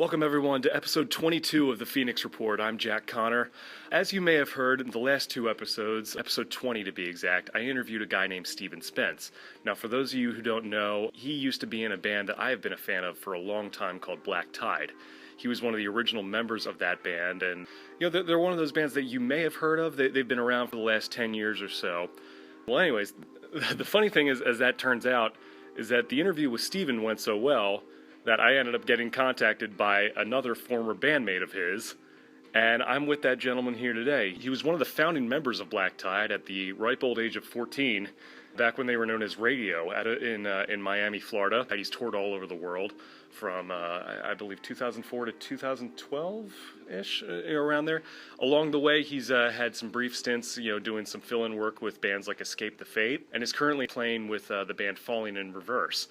Welcome, everyone, to episode 22 of the Phoenix Report. I'm Jack Connor. As you may have heard in the last two episodes, episode 20 to be exact, I interviewed a guy named Steven Spence. Now, for those of you who don't know, he used to be in a band that I have been a fan of for a long time called Black Tide. He was one of the original members of that band, and they're one of those bands that you may have heard of. They've been around for the last 10 years or so. Well, anyways, the funny thing is, as that turns out, is that the interview with Steven went so well that I ended up getting contacted by another former bandmate of his, and I'm with that gentleman here today. He was one of the founding members of Black Tide at the ripe old age of 14, back when they were known as Radio, in Miami, Florida. He's toured all over the world from, I believe, 2004 to 2012-ish, around there. Along the way, he's had some brief stints, doing some fill-in work with bands like Escape the Fate, and is currently playing with the band Falling in Reverse.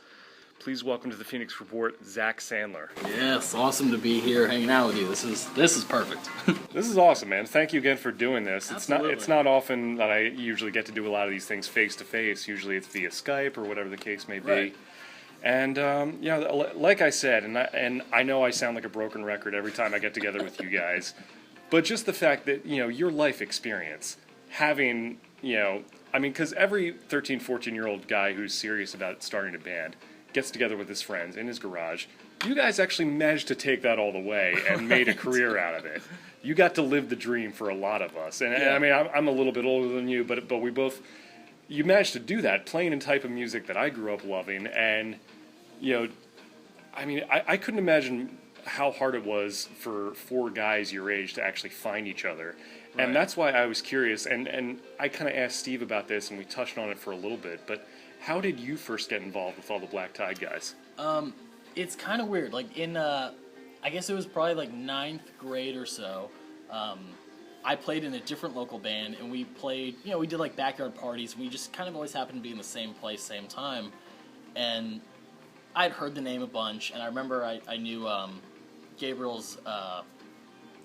Please welcome to the Phoenix Report, Zakk Sandler. Yes, awesome to be here hanging out with you. This is perfect. This is awesome, man. Thank you again for doing this. Absolutely. It's not often that I usually get to do a lot of these things face to face. Usually it's via Skype or whatever the case may be. Right. And like I said, and I know I sound like a broken record every time I get together with you guys, but just the fact that your life experience, having because every 13, 14-year-old guy who's serious about starting a band gets together with his friends in his garage. You guys actually managed to take that all the way and made a career out of it. You got to live the dream for a lot of us. And I mean, I'm a little bit older than you, but we both, you managed to do that, playing a type of music that I grew up loving. And, I couldn't imagine how hard it was for four guys your age to actually find each other. Right. And that's why I was curious. And I kind of asked Steve about this, and we touched on it for a little bit, but how did you first get involved with all the Black Tide guys? It's kind of weird. Like I guess it was probably like 9th grade or so. I played in a different local band, and we played, we did like backyard parties. We just kind of always happened to be in the same place, same time. And I'd heard the name a bunch, and I remember I knew Gabriel's,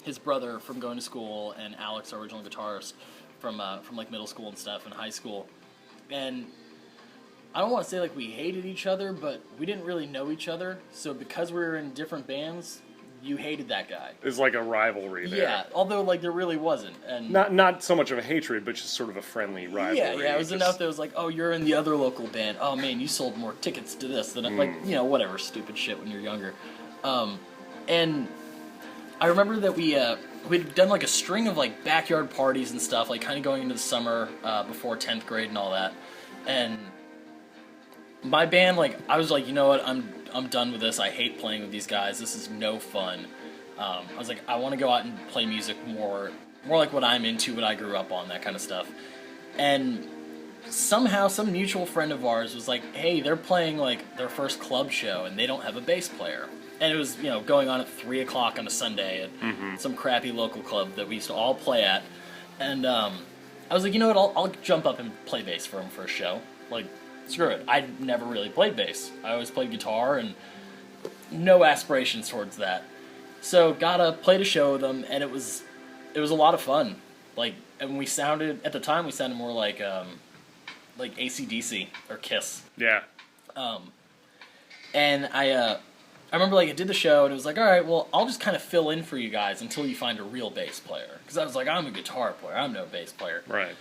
his brother from going to school, and Alex, our original guitarist, from like middle school and stuff, and high school. And I don't want to say like we hated each other, but we didn't really know each other. So because we were in different bands, you hated that guy. It's like a rivalry there. Yeah, although like there really wasn't, and not so much of a hatred, but just sort of a friendly rivalry. Yeah, it was enough that it was like, oh, you're in the other local band. Oh man, you sold more tickets to this than like whatever stupid shit when you're younger. And I remember that we'd done like a string of like backyard parties and stuff, like kind of going into the summer before 10th grade and all that, and my band, like, I was like, you know what, I'm done with this. I hate playing with these guys. This is no fun. I was like, I want to go out and play music more like what I'm into, what I grew up on, that kind of stuff. And somehow some mutual friend of ours was like, hey, they're playing like their first club show and they don't have a bass player. And it was, going on at 3 o'clock on a Sunday at some crappy local club that we used to all play at. And I was like, you know what, I'll jump up and play bass for them for a show. Like, screw it. I never really played bass. I always played guitar and no aspirations towards that. So played a show with them, and it was a lot of fun. Like, and at the time we sounded more like AC/DC or Kiss. Yeah. And I remember like I did the show and it was like, all right, well, I'll just kind of fill in for you guys until you find a real bass player, because I was like, I'm a guitar player, I'm no bass player. Right.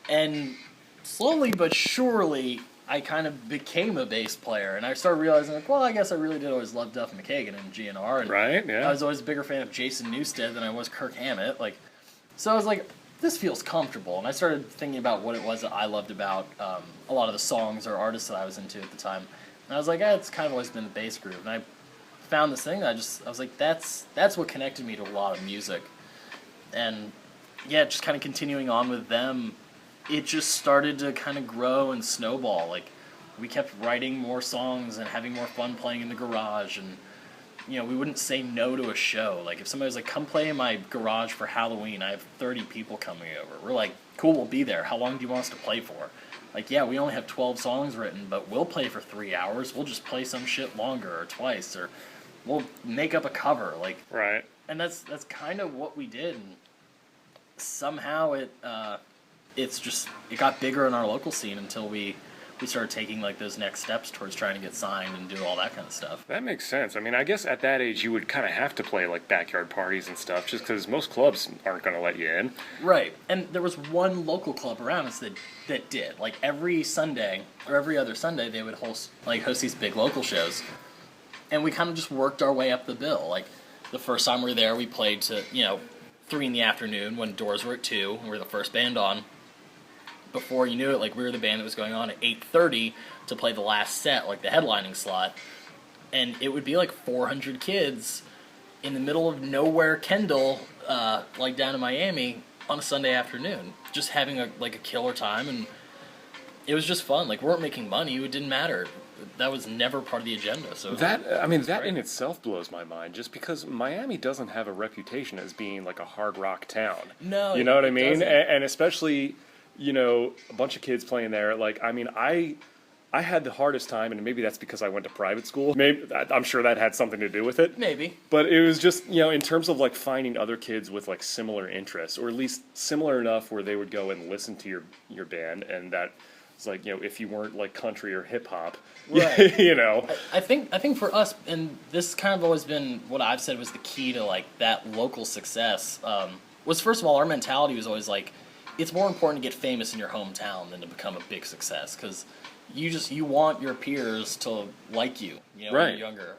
And slowly but surely, I kind of became a bass player, and I started realizing, like, well, I guess I really did always love Duff McKagan and GNR, and right, yeah. I was always a bigger fan of Jason Newsted than I was Kirk Hammett, like, so I was like, this feels comfortable, and I started thinking about what it was that I loved about a lot of the songs or artists that I was into at the time, and I was like, it's kind of always been the bass groove, and I found this thing that I was like, that's what connected me to a lot of music, and yeah, just kind of continuing on with them, it just started to kind of grow and snowball. Like, we kept writing more songs and having more fun playing in the garage, and we wouldn't say no to a show. Like, if somebody was like, come play in my garage for Halloween, I have 30 people coming over. We're like, cool, we'll be there. How long do you want us to play for? Like, yeah, we only have 12 songs written, but we'll play for 3 hours. We'll just play some shit longer or twice, or we'll make up a cover. Like, right. And that's kind of what we did, and somehow it got bigger in our local scene until we we started taking like those next steps towards trying to get signed and do all that kind of stuff. That makes sense. I mean, I guess at that age you would kind of have to play like backyard parties and stuff, just because most clubs aren't going to let you in. Right, and there was one local club around us that did. Like every Sunday or every other Sunday, they would host these big local shows, and we kind of just worked our way up the bill. Like the first time we were there, we played to 3 in the afternoon when doors were at 2, and we were the first band on. Before you knew it, like we were the band that was going on at 8:30 to play the last set, like the headlining slot, and it would be like 400 kids in the middle of nowhere, Kendall, like down in Miami on a Sunday afternoon, just having a killer time, and it was just fun. Like we weren't making money; it didn't matter. That was never part of the agenda. So that in itself blows my mind, just because Miami doesn't have a reputation as being like a hard rock town. No, you know what I mean, doesn't. And especially. A bunch of kids playing there. Like, I mean, I had the hardest time, and maybe that's because I went to private school. Maybe I'm sure that had something to do with it. Maybe. But it was just, in terms of like finding other kids with like similar interests, or at least similar enough where they would go and listen to your band, and that was like, if you weren't like country or hip hop, right. I think for us, and this kind of always been what I've said was the key to like that local success. Was first of all, our mentality was always like, it's more important to get famous in your hometown than to become a big success, because you want your peers to like you, right. when you're younger.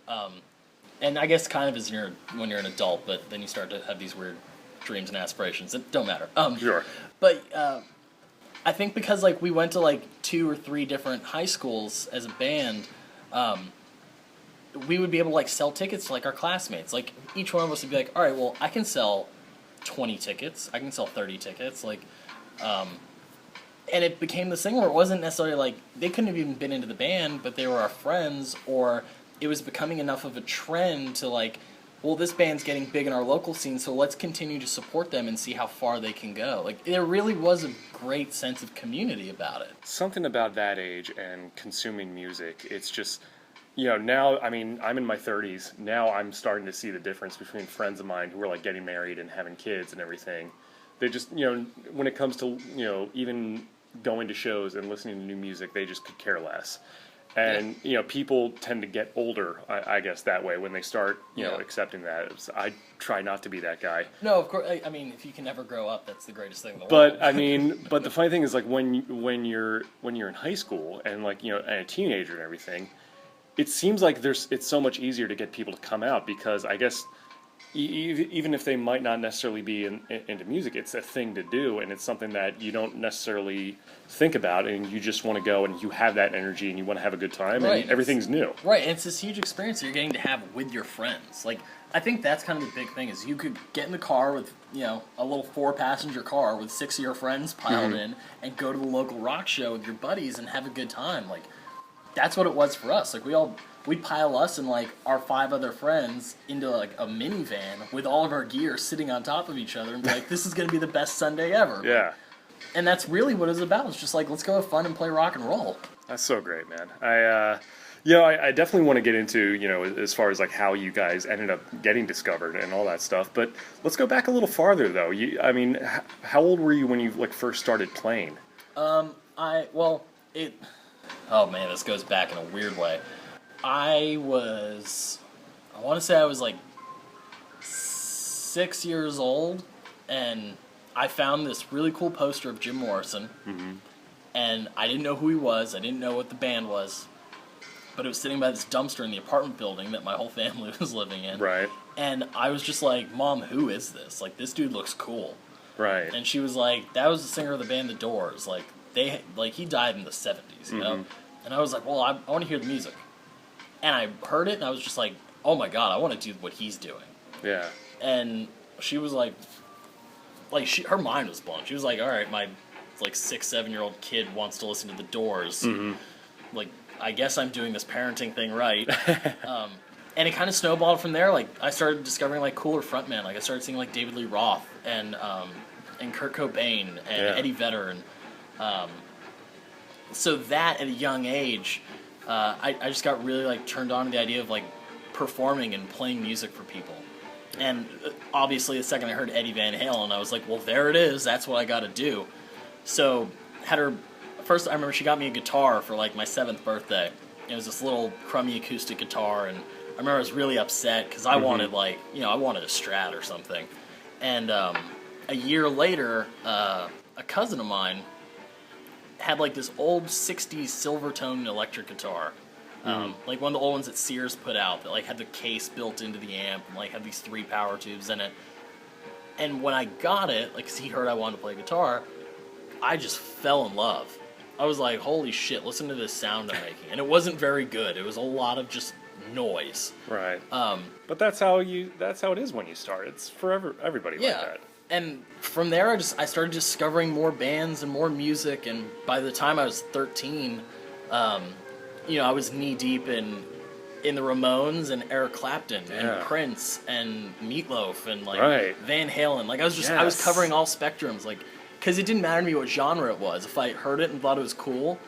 And I guess kind of as when you're an adult, but then you start to have these weird dreams and aspirations that don't matter. Sure. But I think because like we went to like 2 or 3 different high schools as a band, we would be able to like sell tickets to like our classmates. Like each one of us would be like, all right, well, I can sell 20 tickets. I can sell 30 tickets. Like. And it became this thing where it wasn't necessarily like they couldn't have even been into the band, but they were our friends, or it was becoming enough of a trend to like, well, this band's getting big in our local scene, so let's continue to support them and see how far they can go. Like, there really was a great sense of community about it. Something about that age and consuming music, it's just, now, I mean, I'm in my 30s. Now I'm starting to see the difference between friends of mine who are like getting married and having kids and everything. They just, when it comes to, even going to shows and listening to new music, they just could care less. And, people tend to get older, I guess, that way when they start, accepting that. I try not to be that guy. No, of course. I mean, if you can never grow up, that's the greatest thing in the world. But, but the funny thing is, like, when you're in high school and, like, and a teenager and everything, it seems like it's so much easier to get people to come out because I guess... Even if they might not necessarily be into music, it's a thing to do, and it's something that you don't necessarily think about, and you just want to go, and you have that energy, and you want to have a good time, right. And everything's new. Right, and it's this huge experience that you're getting to have with your friends. Like, I think that's kind of the big thing, is you could get in the car with, a little 4-passenger car with 6 of your friends piled in, and go to the local rock show with your buddies and have a good time. Like, that's what it was for us. Like, we'd pile us and like our 5 other friends into like a minivan with all of our gear sitting on top of each other and be like, this is going to be the best Sunday ever. Yeah. And that's really what it's about. It's just like, let's go have fun and play rock and roll. That's so great, man. I definitely want to get into, as far as like how you guys ended up getting discovered and all that stuff. But let's go back a little farther though. How old were you when you like first started playing? Oh man, this goes back in a weird way. I want to say I was like 6 years old, and I found this really cool poster of Jim Morrison, and I didn't know who he was, I didn't know what the band was, but it was sitting by this dumpster in the apartment building that my whole family was living in. Right. And I was just like, Mom, who is this? Like, this dude looks cool. Right. And she was like, that was the singer of the band The Doors. Like, he died in the 70s, you know? And I was like, well, I want to hear the music. And I heard it, and I was just like, oh my god, I want to do what he's doing. Yeah. And she was like her mind was blown. She was like, all right, my 6-7-year-old kid wants to listen to The Doors. Like, I guess I'm doing this parenting thing right. And it kind of snowballed from there. Like, I started discovering like cooler frontmen. Like, I started seeing like David Lee Roth and Kurt Cobain and Eddie Vedder, and so that at a young age. I just got really like turned on to the idea of like performing and playing music for people. And obviously the second I heard Eddie Van Halen, I was like, well, there it is. That's what I got to do. So had her first I remember she got me a guitar for like my 7th birthday. It was this little crummy acoustic guitar, and I remember I was really upset because I wanted like, I wanted a Strat or something. And a year later, a cousin of mine had like this old 60s Silvertone electric guitar. Like one of the old ones that Sears put out that like had the case built into the amp and like had these 3 power tubes in it. And when I got it, like 'cause he heard I wanted to play guitar, I just fell in love. I was like, holy shit, listen to this sound I'm making. And it wasn't very good. It was a lot of just noise. Right. But that's how it is when you start. It's for everybody like that. And from there, I started discovering more bands and more music. And by the time I was 13, I was knee deep in the Ramones and Eric Clapton and Prince and Meatloaf and like Van Halen. Like I was covering all spectrums. Like, because it didn't matter to me what genre it was. If I heard it and thought it was cool,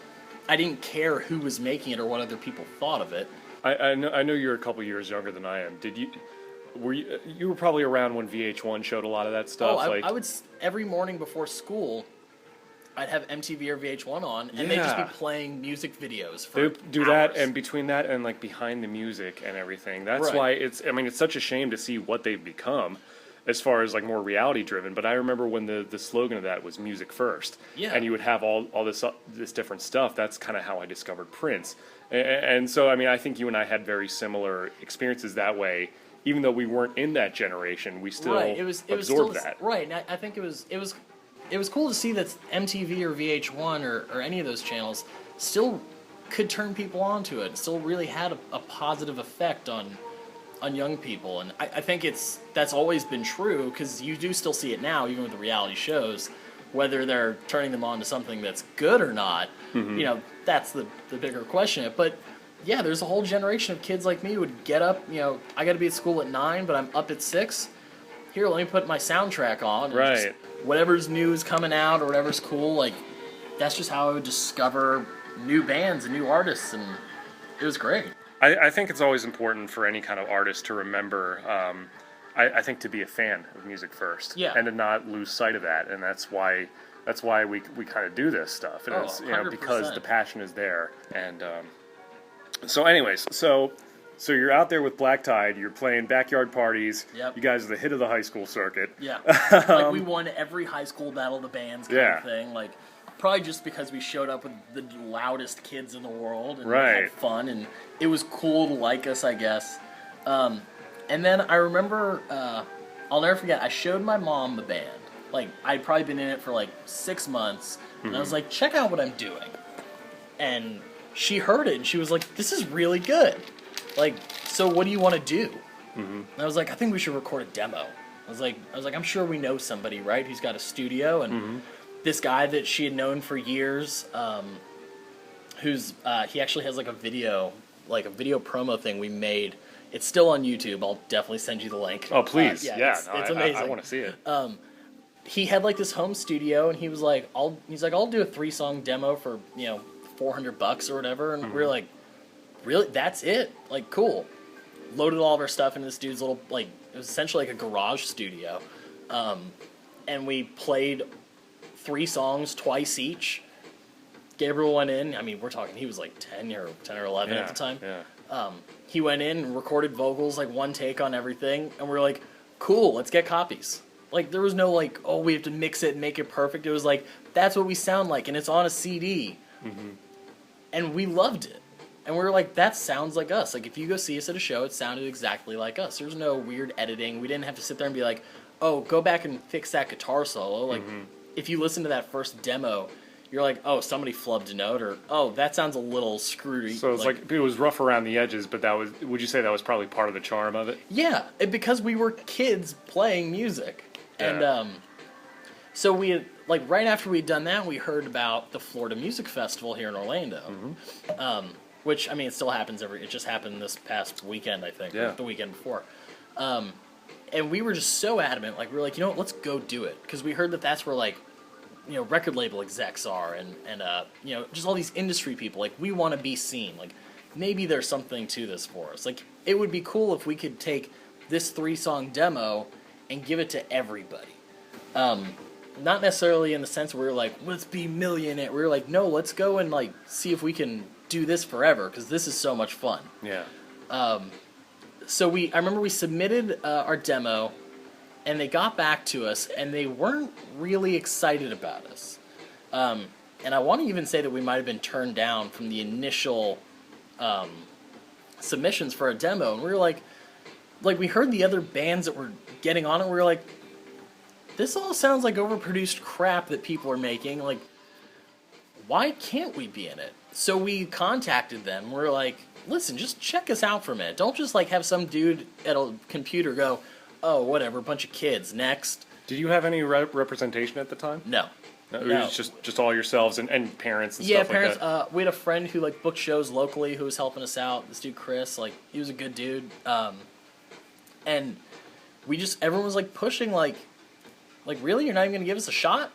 I didn't care who was making it or what other people thought of it. I know you're a couple years younger than I am. You were probably around when VH1 showed a lot of that stuff? I would, every morning before school, I'd have MTV or VH1 on, and they'd just be playing music videos for They do hours. that, and between that and like behind the music and everything, that's why it's such a shame to see what they've become as far as like more reality driven. But I remember when the slogan of that was music first, and you would have all this different stuff. That's kind of how I discovered Prince. And so, I think you and I had very similar experiences that way. Even though we weren't in that generation, we still absorbed that. Right, and I think it was cool to see that MTV or VH1 or any of those channels still could turn people onto it. It still really had a positive effect on young people. And I think that's always been true, because you do still see it now, even with the reality shows. Whether they're turning them on to something that's good or not, that's the bigger question. But yeah, there's a whole generation of kids like me who would get up, I got to be at school at 9, but I'm up at 6. Here, let me put my soundtrack on. And just whatever's new is coming out or whatever's cool, like, that's just how I would discover new bands and new artists, and it was great. I think it's always important for any kind of artist to remember, I think, to be a fan of music first. Yeah. And to not lose sight of that, and that's why we kind of do this stuff. And it's, because the passion is there. And so anyways, so you're out there with Black Tide, you're playing backyard parties, you guys are the hit of the high school circuit. Yeah, like we won every high school battle of the bands kind of thing, like, probably just because we showed up with the loudest kids in the world, and we had fun, and it was cool to like us, I guess. And then I remember, I'll never forget, I showed my mom the band. Like, I'd probably been in it for like 6 months, and I was like, check out what I'm doing. And she heard it, and she was like, this is really good. Like, so what do you want to do? And I was like, I think we should record a demo. I was like, I'm sure we know somebody, right, who's got a studio, and this guy that she had known for years, who's he actually has like a video promo thing we made. It's still on YouTube. I'll definitely send you the link. Oh, please. It's amazing. I want to see it. He had like this home studio, and he was like, I'll do a 3-song demo for, $400 or whatever. And we were like, really? That's it? Like, cool. Loaded all of our stuff into this dude's little, like, it was essentially like a garage studio. And we played 3 songs twice each. Gabriel went in. We're talking, he was like 10 or 11 at the time. Yeah. He went in and recorded vocals, like, one take on everything. And we were like, cool, let's get copies. Like, there was no, like, oh, we have to mix it and make it perfect. It was like, that's what we sound like, and it's on a CD. And we loved it. And we were like, that sounds like us. Like, if you go see us at a show, it sounded exactly like us. There's no weird editing. We didn't have to sit there and be like, oh, go back and fix that guitar solo. Like, if you listen to that first demo, you're like, oh, somebody flubbed a note, or, oh, that sounds a little screwy. So it's like it was rough around the edges, but would you say that was probably part of the charm of it? Yeah, because we were kids playing music. Yeah. And so we had, like, right after we'd done that, we heard about the Florida Music Festival here in Orlando. Which, it still happens it just happened this past weekend, I think, or the weekend before. And we were just so adamant, like, we were like, let's go do it. Because we heard that that's where, like, record label execs are, and just all these industry people. Like, we want to be seen. Like, maybe there's something to this for us. Like, it would be cool if we could take this 3-song demo and give it to everybody. not necessarily in the sense where we were like, let's be millionaire. We were like, no, let's go and like see if we can do this forever because this is so much fun. Yeah. So I remember we submitted our demo, and they got back to us, and they weren't really excited about us. And I want to even say that we might have been turned down from the initial submissions for a demo, and we were like we heard the other bands that were getting on it, and we were like, this all sounds like overproduced crap that people are making. Like, why can't we be in it? So we contacted them. We're like, listen, just check us out for a minute. Don't just like have some dude at a computer go, oh, whatever, a bunch of kids, next. Did you have any representation at the time? No. It was just all yourselves and parents and yeah, stuff parents, like that? We had a friend who like booked shows locally who was helping us out. This dude, Chris, like, he was a good dude. And everyone was like pushing like, really? You're not even going to give us a shot?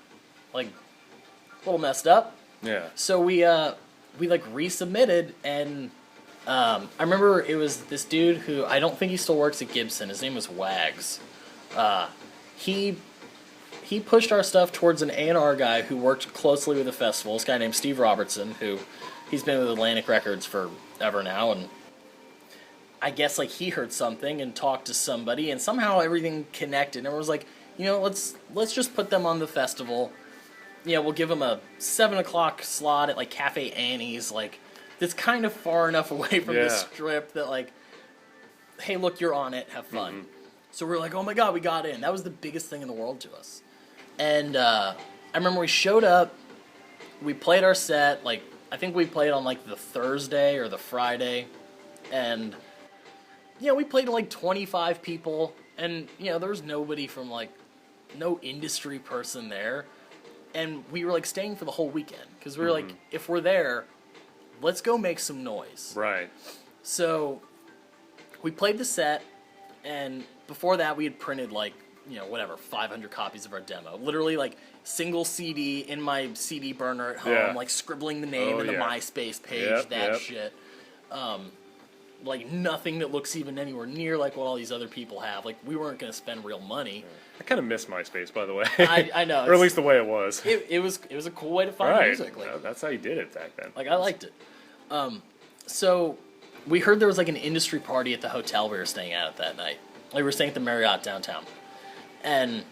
Like, a little messed up. Yeah. So we like resubmitted, and I remember it was this dude who I don't think he still works at Gibson. His name was Wags. He pushed our stuff towards an A&R guy who worked closely with the festival. This guy named Steve Robertson, who he's been with Atlantic Records forever now, and I guess like he heard something and talked to somebody, and somehow everything connected. And everyone was like, let's just put them on the festival. We'll give them a 7 o'clock slot at like Cafe Annie's, like that's kind of far enough away from the strip that like, hey, look, you're on it, have fun. Mm-hmm. So we're like, oh my god, we got in. That was the biggest thing in the world to us. And I remember we showed up, we played our set, like I think we played on like the Thursday or the Friday, and we played to like 25 people, and there was nobody from like no industry person there. And we were, like, staying for the whole weekend. Because we were like, if we're there, let's go make some noise. Right. So we played the set. And before that, we had printed, like, 500 copies of our demo. Literally, like, single CD in my CD burner at home. Like, scribbling the name in the MySpace page. Shit. Like, nothing that looks even anywhere near like what all these other people have. Like, we weren't going to spend real money. I kind of miss MySpace, by the way. I know. Or at least the way it was. It was a cool way to find music. Like, that's how you did it back then. Like, I liked it. So we heard there was like an industry party at the hotel we were staying at that night. Like, we were staying at the Marriott downtown. And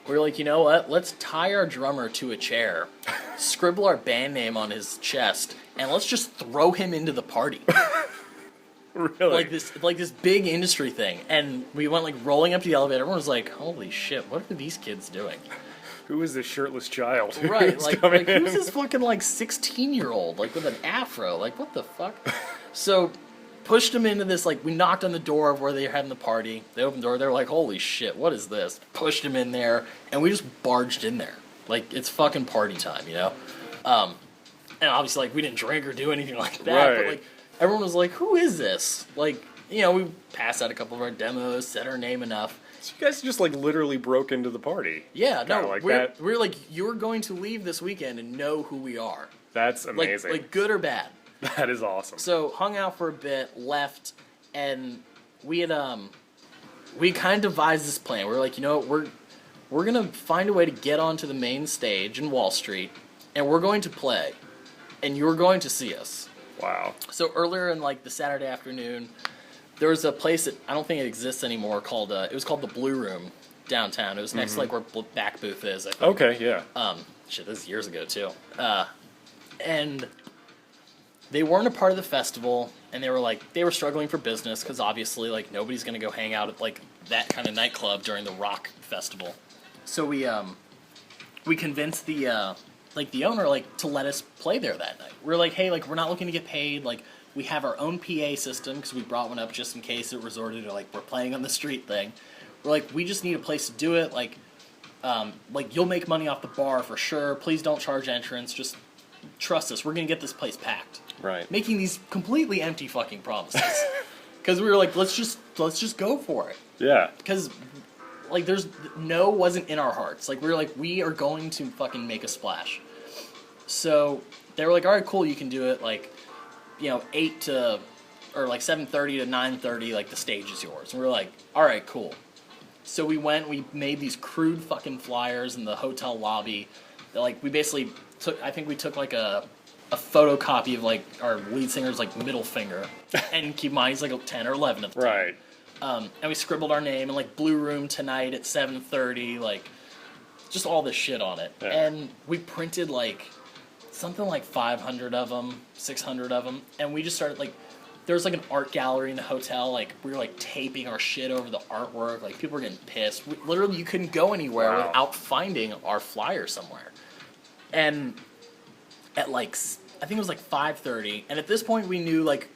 we were like, you know what? Let's tie our drummer to a chair, scribble our band name on his chest, and let's just throw him into the party. Really? Like this big industry thing. And we went like rolling up to the elevator. Everyone was like, holy shit, what are these kids doing? Who is this shirtless child? Right, like who's this fucking like 16-year-old like with an afro? Like, what the fuck? So pushed him into this, like, we knocked on the door of where they were having the party. They opened the door, they were like, holy shit, what is this? Pushed him in there, and we just barged in there. Like, it's fucking party time, And obviously, like, we didn't drink or do anything like that, right. But like everyone was like, who is this? Like, we passed out a couple of our demos, said our name enough. So you guys just, like, literally broke into the party. Yeah, no, like we're like, you're going to leave this weekend and know who we are. That's amazing. Like good or bad. That is awesome. So, hung out for a bit, left, and we had, we kind of devised this plan. We were like, we're going to find a way to get onto the main stage in Wall Street, and we're going to play, and you're going to see us. Wow. So earlier in like the Saturday afternoon, there was a place that I don't think it exists anymore called it was called the Blue Room downtown. It was next to like where Back Booth is, I think. Okay, yeah. Shit, this is years ago too. And they weren't a part of the festival, and they were struggling for business because obviously like nobody's gonna go hang out at like that kind of nightclub during the rock festival. So we convinced the owner, like, to let us play there that night. We're like, hey, like, we're not looking to get paid. Like, we have our own PA system because we brought one up just in case it resorted to, like, we're playing on the street thing. We're like, we just need a place to do it. Like, you'll make money off the bar for sure. Please don't charge entrance. Just trust us. We're going to get this place packed. Right. Making these completely empty fucking promises. Because we were like, let's just go for it. Yeah. Because like, no wasn't in our hearts. Like, we were like, we are going to fucking make a splash. So they were like, all right, cool, you can do it. Like, 8 to, or like 7:30 to 9:30, like, the stage is yours. And we were like, all right, cool. So we made these crude fucking flyers in the hotel lobby. Like, we basically we took like a photocopy of like our lead singer's like middle finger, and keep in mind he's like 10 or 11 at the time. Right. And we scribbled our name and like Blue Room tonight at 7:30, like just all this shit on it. Yeah. And we printed like something like 500 of them, 600 of them, and we just started like, there was like an art gallery in the hotel, like we were like taping our shit over the artwork, like people were getting pissed. Literally you couldn't go anywhere without finding our flyer somewhere. And at like, I think it was like 5:30, and at this point we knew like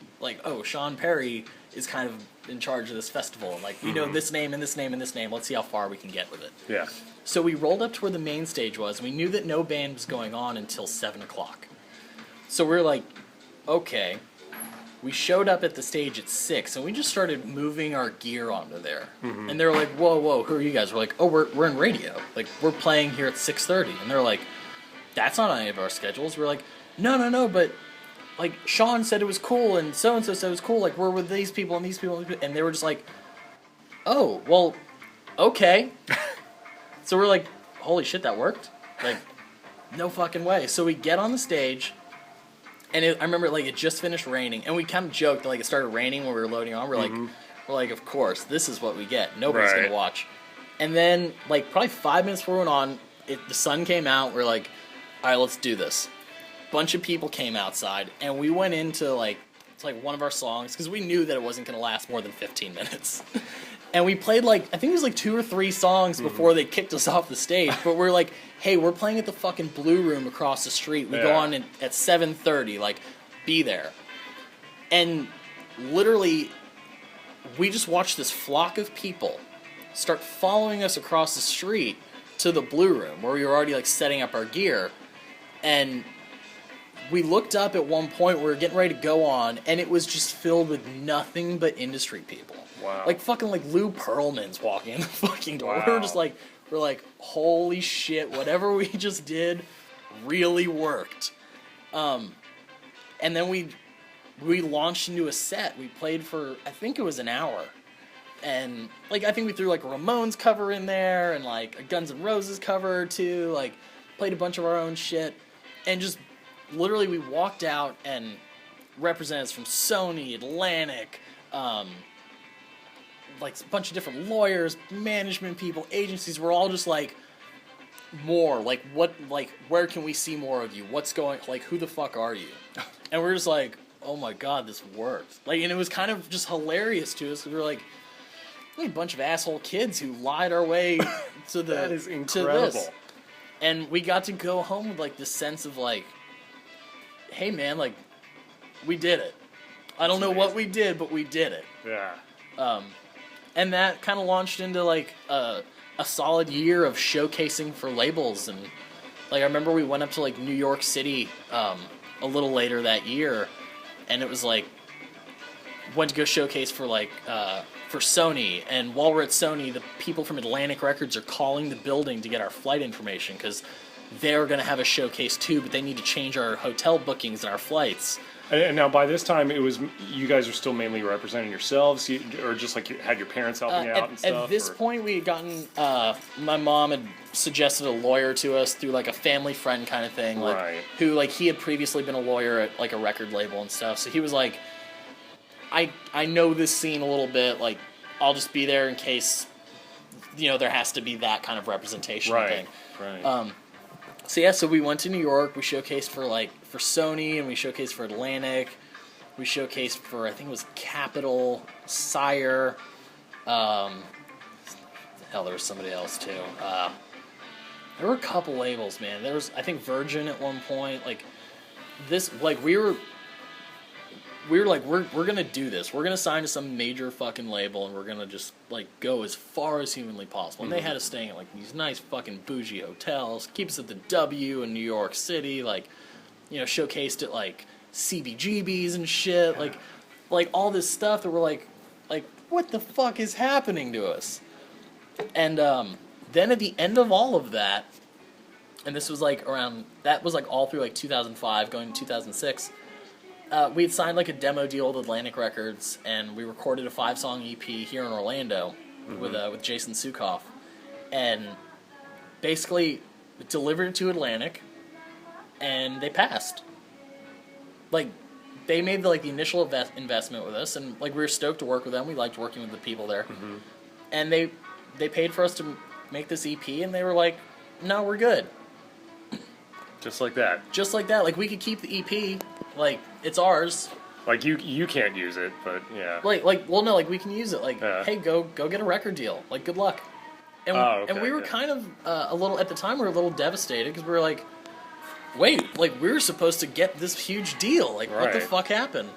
oh, Sean Perry is kind of in charge of this festival, and like we know this name and this name and this name, let's see how far we can get with it. Yeah. So we rolled up to where the main stage was, and we knew that no band was going on until 7 o'clock. So we were like, okay. We showed up at the stage at 6, and we just started moving our gear onto there. And they were like, whoa, who are you guys? We're like, oh, we're in radio. Like, we're playing here at 6:30. And they're like, that's not on any of our schedules. We're like, no, but, like, Sean said it was cool, and so-and-so said it was cool. Like, we're with these people and these people. And they were just like, oh, well, okay. So we're like, holy shit, that worked? Like, no fucking way. So we get on the stage, and I remember, like, it just finished raining, and we kind of joked that, like, it started raining when we were loading on. We're like, of course, this is what we get. Nobody's gonna watch. And then, like, probably 5 minutes before we went on, the sun came out. We're like, all right, let's do this. Bunch of people came outside, and we went into, like, it's like one of our songs, because we knew that it wasn't gonna last more than 15 minutes. And we played, like, I think it was, like, 2 or 3 songs before they kicked us off the stage. But we're like, hey, we're playing at the fucking Blue Room across the street. We go on at 7:30, like, be there. And literally, we just watched this flock of people start following us across the street to the Blue Room, where we were already, like, setting up our gear. And we looked up at one point, we were getting ready to go on, and it was just filled with nothing but industry people. Wow. Like, fucking, like, Lou Pearlman's walking in the fucking door. Wow. We were just like, holy shit, whatever we just did really worked. And then we launched into a set. We played for, I think it was an hour. And, like, I think we threw, like, a Ramones cover in there, and, like, a Guns N' Roses cover, too. Like, played a bunch of our own shit. And just, literally, we walked out, and representatives from Sony, Atlantic, like a bunch of different lawyers, management people, agencies were all just like, more, like, what, like, where can we see more of you? What's going, like, who the fuck are you? And we're just like, oh my god, this worked. Like, and it was kind of just hilarious to us. We were like a bunch of asshole kids who lied our way to the that is incredible. to this. And we got to go home with, like, this sense of, like, hey man, like, we did it. I don't know what we did, but we did it. Yeah. And that kind of launched into, like, a solid year of showcasing for labels. And, like, I remember we went up to, like, New York City a little later that year, and it was, like, went to go showcase for, like, for Sony. And while we're at Sony, the people from Atlantic Records are calling the building to get our flight information, because they're going to have a showcase, too, but they need to change our hotel bookings and our flights. And now, by this time, it was you guys are still mainly representing yourselves, or just like you had your parents helping out and stuff? At this point, we had gotten, my mom had suggested a lawyer to us through, like, a family friend kind of thing, like, right. who, like, he had previously been a lawyer at, like, a record label and stuff. So he was like, I know this scene a little bit, like, I'll just be there in case, you know, there has to be that kind of representation thing. Right. So yeah, so we went to New York, we showcased for, like, for Sony, and we showcased for Atlantic, we showcased for, I think it was Capitol, Sire, hell, there was somebody else too. There were a couple labels, man. There was, I think, Virgin at one point, like, this, like, we were like, we're gonna do this. We're gonna sign to some major fucking label, and we're gonna just, like, go as far as humanly possible. And they had us staying at, like, these nice fucking bougie hotels, keep us at the W in New York City, like, you know, showcased at, like, CBGBs and shit, like all this stuff that we're like, what the fuck is happening to us? And then at the end of all of that, and this was, like, around, that was, like, all through, like, 2005, going to 2006, we had signed, like, a demo deal with Atlantic Records, and we recorded a 5-song EP here in Orlando. with Jason Sukoff, and basically delivered it to Atlantic, and they passed. Like, they made the initial investment with us, and we were stoked to work with them. We liked working with the people there, and they paid for us to make this EP, and they were like, "No, we're good." Just like that. Just like that. We could keep the EP. It's ours. You can't use it, but yeah. Well, no, we can use it. Hey, go get a record deal. Good luck. And, okay, and we were kind of a little, at the time, we were a little devastated because we were like, wait, we were supposed to get this huge deal. What the fuck happened?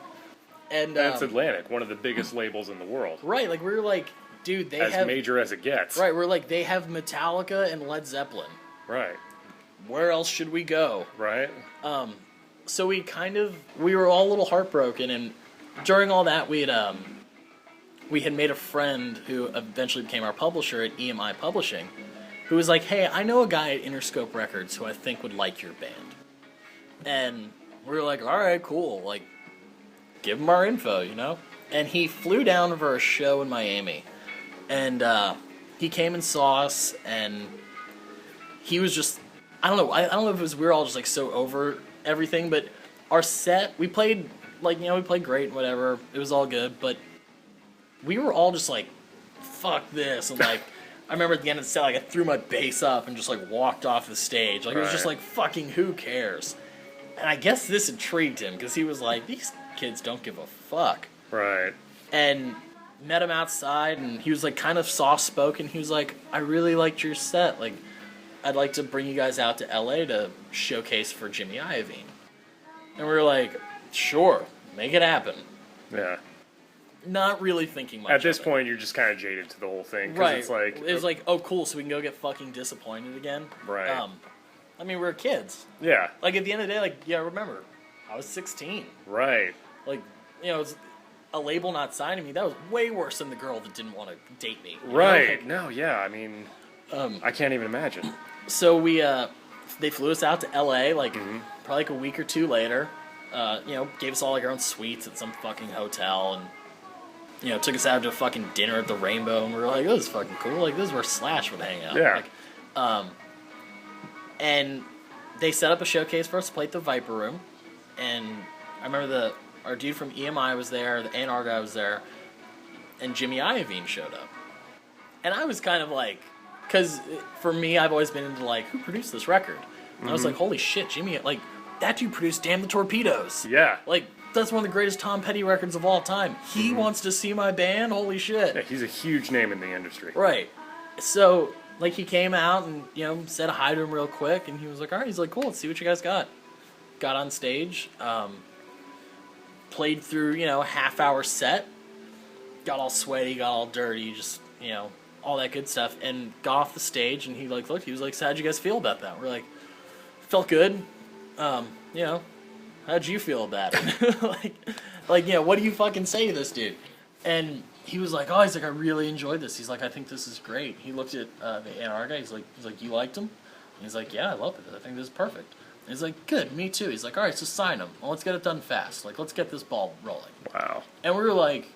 And it's Atlantic, one of the biggest labels in the world. Right, we were like, dude, they have... As major as it gets. Right, we're like, they have Metallica and Led Zeppelin. Right. Where else should we go? Right. So we were all a little heartbroken, and during all that, we had made a friend who eventually became our publisher at EMI Publishing, who was like, hey, I know a guy at Interscope Records who I think would like your band. And we were like, all right, cool, give him our info, And he flew down for a show in Miami, and he came and saw us, and he was just, I don't know if it was we were all just so over everything, but our set, we played we played great and whatever, it was all good, but we were all just fuck this, and I remember at the end of the set, I threw my bass up and just walked off the stage, it was just fucking who cares, and I guess this intrigued him, because he was like, these kids don't give a fuck. Right. And met him outside, and he was kind of soft spoken. He was like, I really liked your set, I'd like to bring you guys out to LA to showcase for Jimmy Iovine. And we were like, sure, make it happen. Yeah. Not really thinking much at this of point, you're just kind of jaded to the whole thing. Right. It's it was oh, cool, so we can go get fucking disappointed again. Right. I mean, we're kids. Yeah. At the end of the day, yeah, remember, I was 16. Right. It's a label not signing me, that was way worse than the girl that didn't want to date me. Right. No, yeah, I mean, I can't even imagine. So they flew us out to LA, probably a week or two later. Gave us all our own suites at some fucking hotel, and took us out to a fucking dinner at the Rainbow, and we were like, this is fucking cool. This is where Slash would hang out. Yeah. And they set up a showcase for us to play at the Viper Room, and I remember our dude from EMI was there, the A&R guy was there, and Jimmy Iovine showed up. And I was kind of because for me, I've always been into who produced this record? And I was like, holy shit, Jimmy, that dude produced Damn the Torpedoes. Yeah. That's one of the greatest Tom Petty records of all time. He wants to see my band? Holy shit. Yeah, he's a huge name in the industry. Right. So, he came out and, said hi to him real quick, and he was like, all right, he's like, cool, let's see what you guys got. Got on stage, played through, a half-hour set, got all sweaty, got all dirty, just, all that good stuff, and got off the stage, and he looked, he was like, so how'd you guys feel about that? We're like, felt good. How'd you feel about it? What do you fucking say to this dude? And he was like, oh, he's like, I really enjoyed this. He's like, I think this is great. He looked at the A&R guy. He's like, you liked him? And he's like, yeah, I love it. I think this is perfect. And he's like, good, me too. He's like, all right, so sign him. Well, let's get it done fast. Let's get this ball rolling. Wow. And we were like,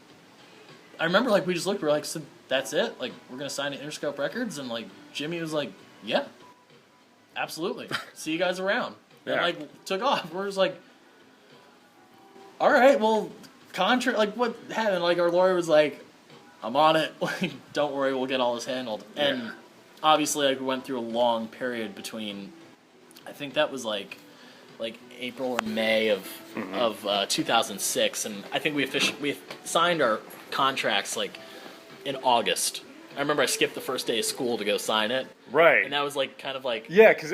I remember we just looked, we were like, so that's it? We're going to sign to Interscope Records? And Jimmy was like, yeah, absolutely. See you guys around. Yeah. And took off. We're just like, all right, well, contract, what happened? Our lawyer was like, I'm on it. Don't worry, we'll get all this handled. And obviously, we went through a long period between, I think that was April or May of 2006, and I think we signed our contracts in August. I remember I skipped the first day of school to go sign it. Right. And that was Yeah, because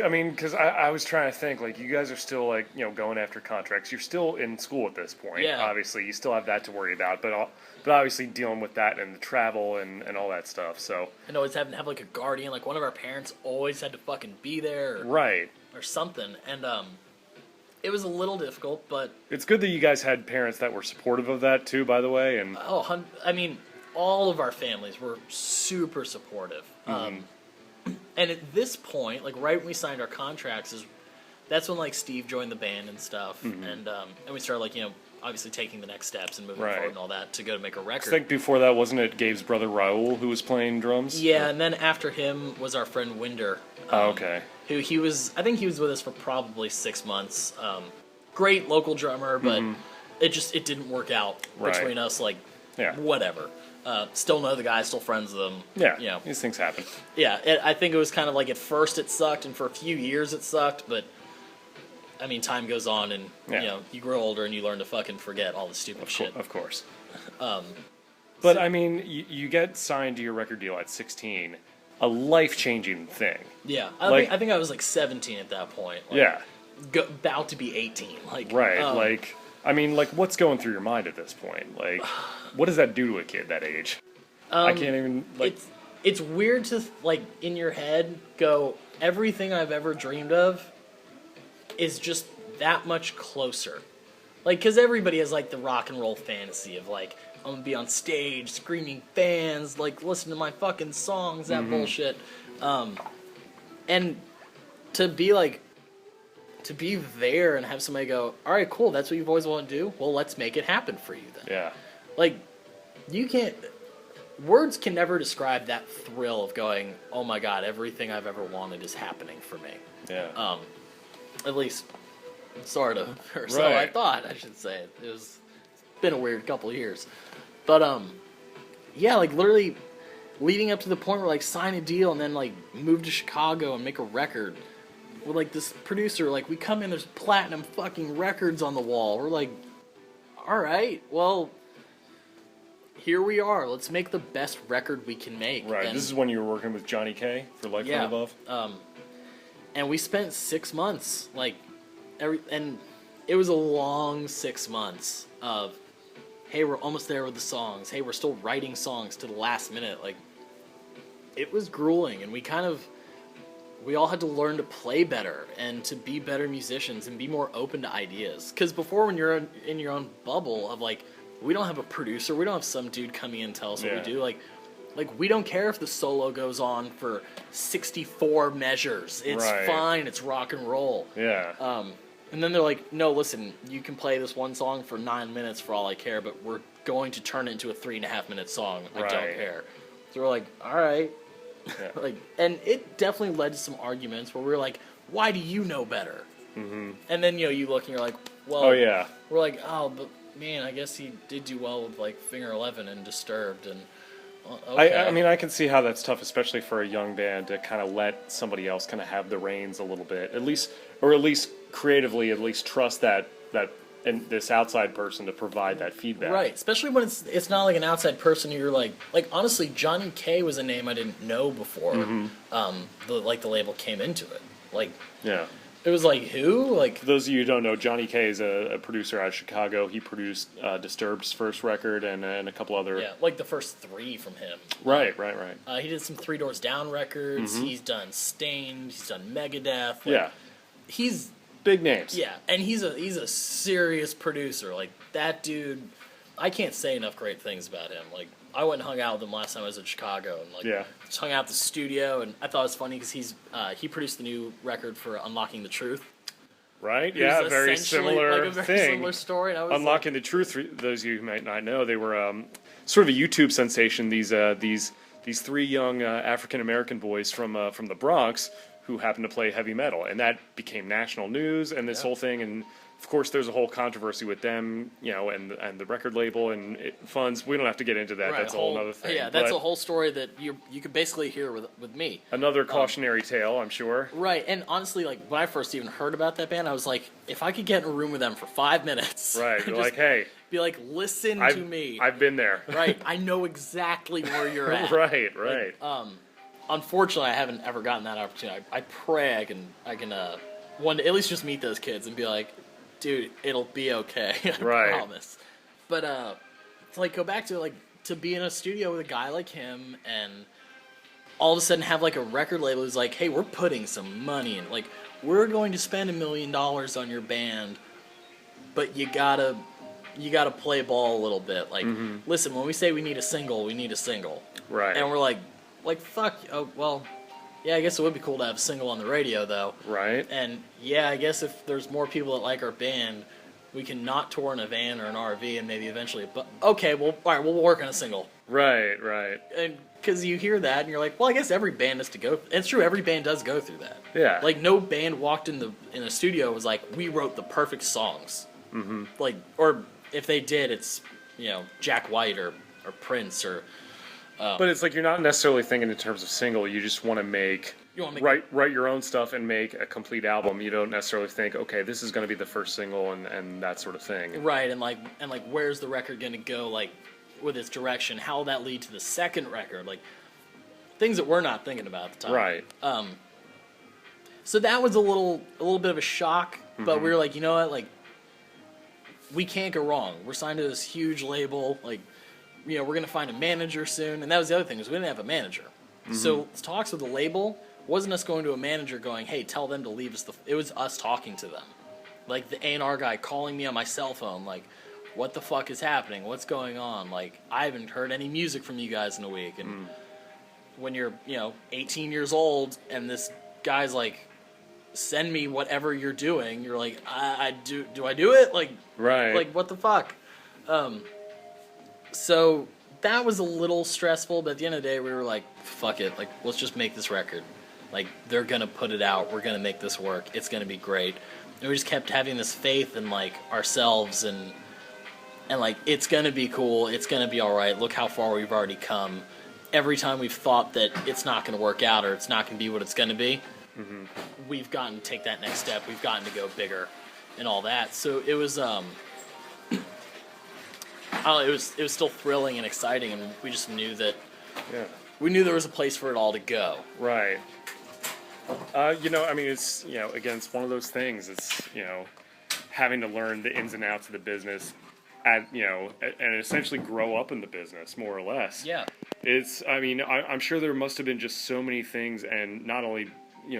I was trying to think, you guys are still, going after contracts. You're still in school at this point. Yeah. Obviously, you still have that to worry about, but obviously dealing with that and the travel and all that stuff, so. And always having to have, a guardian, one of our parents always had to fucking be there. Right. Or something, and, it was a little difficult, but. It's good that you guys had parents that were supportive of that, too, by the way, and. Oh, I mean, all of our families were super supportive. And at this point, right when we signed our contracts, that's when Steve joined the band and stuff, and we started obviously taking the next steps and moving Right. forward and all that to go to make a record. I think before that, wasn't it Gabe's brother Raul who was playing drums? Yeah, and then after him was our friend Winder. Okay. Who I think he was with us for probably 6 months. Great local drummer, but it didn't work out Right. between us. Like, Yeah. whatever. Still know the guy, still friends with him. Yeah, You know. these things happen. Yeah, I think it was kind of like at first it sucked, and for a few years it sucked, but I mean, time goes on, and Yeah. you know, you grow older and you learn to fucking forget all the stupid shit. Of course. But I mean, you get signed to your record deal at 16, a life-changing thing. Yeah, Like- I think I was like 17 at that point. Like, Yeah. about to be 18. Like, Right. Like, I mean, like, what's going through your mind at this point? Like, what does that do to a kid that age? I can't even, like... It's weird to, like, in your head, go, everything I've ever dreamed of is just that much closer. Like, because everybody has, like, the rock and roll fantasy of, like, I'm gonna be on stage, screaming fans, like, listen to my fucking songs, that bullshit. And to be, like, to be there and have somebody go, all right, cool, that's what you've always wanted to do? Well, let's make it happen for you then. Yeah. Like, you can't... Words can never describe that thrill of going, oh my god, everything I've ever wanted is happening for me. Yeah. At least, sort of. Or so I Right. thought, I should say. It's been a weird couple of years. But, yeah, like, literally leading up to the point where, like, sign a deal and then, like, move to Chicago and make a record. With, like, this producer, like, we come in, there's platinum fucking records on the wall. We're like, alright, well... Here we are. Let's make the best record we can make. Right. And, This is when you were working with Johnny K for Life from Above? and we spent 6 months, like, and it was a long 6 months of, hey, we're almost there with the songs. Hey, we're still writing songs to the last minute. Like, it was grueling, and we all had to learn to play better and to be better musicians and be more open to ideas. Because before, when you're in your own bubble of, like, we don't have a producer. We don't have some dude coming in and tell us what we do. Like we don't care if the solo goes on for 64 measures. It's Right. fine. It's rock and roll. Yeah. And then they're like, no, listen, you can play this one song for 9 minutes for all I care, but we're going to turn it into a 3.5-minute song. I don't Right. care. So we're like, all right. Yeah. Like, and it definitely led to some arguments where we were like, why do you know better? Mm-hmm. And then, you know, you look and you're like, well, Oh, yeah. we're like, oh, but man, I guess he did do well with, like, Finger 11 and Disturbed, and okay. I mean, I can see how that's tough, especially for a young band, to kind of let somebody else kind of have the reins a little bit, at least creatively, at least trust that and this outside person to provide that feedback. Right, especially when it's not like an outside person who you're like honestly, Johnny K was a name I didn't know before. The label came into it. Like, Yeah. it was like, who? Like, For those of you who don't know, Johnny K is a producer out of Chicago. He produced Disturbed's first record and a couple other... yeah, like the first 3 from him. Right. He did some Three Doors Down records. He's done Stained. He's done Megadeth. Like, Yeah. He's... Big names. Yeah, and he's a serious producer. Like, that dude, I can't say enough great things about him. Like, I went and hung out with him last time I was in Chicago, and like, just hung out at the studio. And I thought it was funny because he produced the new record for Unlocking the Truth. Right? It Yeah, was very essentially, similar like, a very thing. similar story. And I was Unlocking the Truth, for those of you who might not know, they were sort of a YouTube sensation. These 3 young African American boys from the Bronx who happened to play heavy metal, and that became national news. And this whole thing, and of course, there's a whole controversy with them, you know, and the record label and funds. We don't have to get into that. Right, That's a whole other thing. Yeah, that's But a whole story that you could basically hear with me. another cautionary tale, I'm sure. Right, and honestly, like, when I first even heard about that band, I was like, if I could get in a room with them for 5 minutes, Right, you're just like, hey, be like, listen to me. I've been there. Right, I know exactly where you're at. right. Unfortunately, I haven't ever gotten that opportunity. I pray I can one day at least just meet those kids and be like, dude, it'll be okay. I Right. promise. But to like go back to like to be in a studio with a guy like him and all of a sudden have like a record label who's like, hey, we're putting some money in. Like, we're going to spend $1 million on your band, but you gotta play ball a little bit. Like, listen, when we say we need a single, we need a single. Right. And we're like fuck. Oh well, yeah. I guess it would be cool to have a single on the radio though. Right. And yeah, I guess if there's more people that like our band, We can not tour in a van or an RV and maybe eventually, but okay, well, all right, we'll work on a single. Right. And because you hear that and you're like, well, I guess every band has to go. It's true, every band does go through that. Yeah. Like no band walked in a studio and was like, we wrote the perfect songs. Mm-hmm. Like, or if they did, it's Jack White or Prince or. But it's like you're not necessarily thinking in terms of single. You just want to write your own stuff and make a complete album. You don't necessarily think, okay, this is going to be the first single and that sort of thing. Right, and where's the record going to go? Like with its direction, how will that lead to the second record? Like things that we're not thinking about at the time. Right. So that was a little bit of a shock, but we were like, you know what, like we can't go wrong. We're signed to this huge label, like. We're going to find a manager soon. And that was the other thing, is we didn't have a manager. Mm-hmm. So talks with the label wasn't us going to a manager going, hey, tell them to leave us. It was us talking to them. Like the A&R guy calling me on my cell phone, like, what the fuck is happening? What's going on? Like, I haven't heard any music from you guys in a week. And when you're, 18 years old and this guy's like, send me whatever you're doing, you're like, do I do it? Like, right. Like, what the fuck? So that was a little stressful, but at the end of the day, we were like, fuck it. Like, let's just make this record. Like, they're going to put it out. We're going to make this work. It's going to be great. And we just kept having this faith in, like, ourselves and like, it's going to be cool. It's going to be all right. Look how far we've already come. Every time we've thought that it's not going to work out or it's not going to be what it's going to be, we've gotten to take that next step. We've gotten to go bigger and all that. So it was, it was still thrilling and exciting, and we just knew that we knew there was a place for it all to go. Right. I mean, it's, again, it's one of those things. It's, having to learn the ins and outs of the business and essentially grow up in the business, more or less. Yeah. It's, I mean, I'm sure there must have been just so many things, and not only,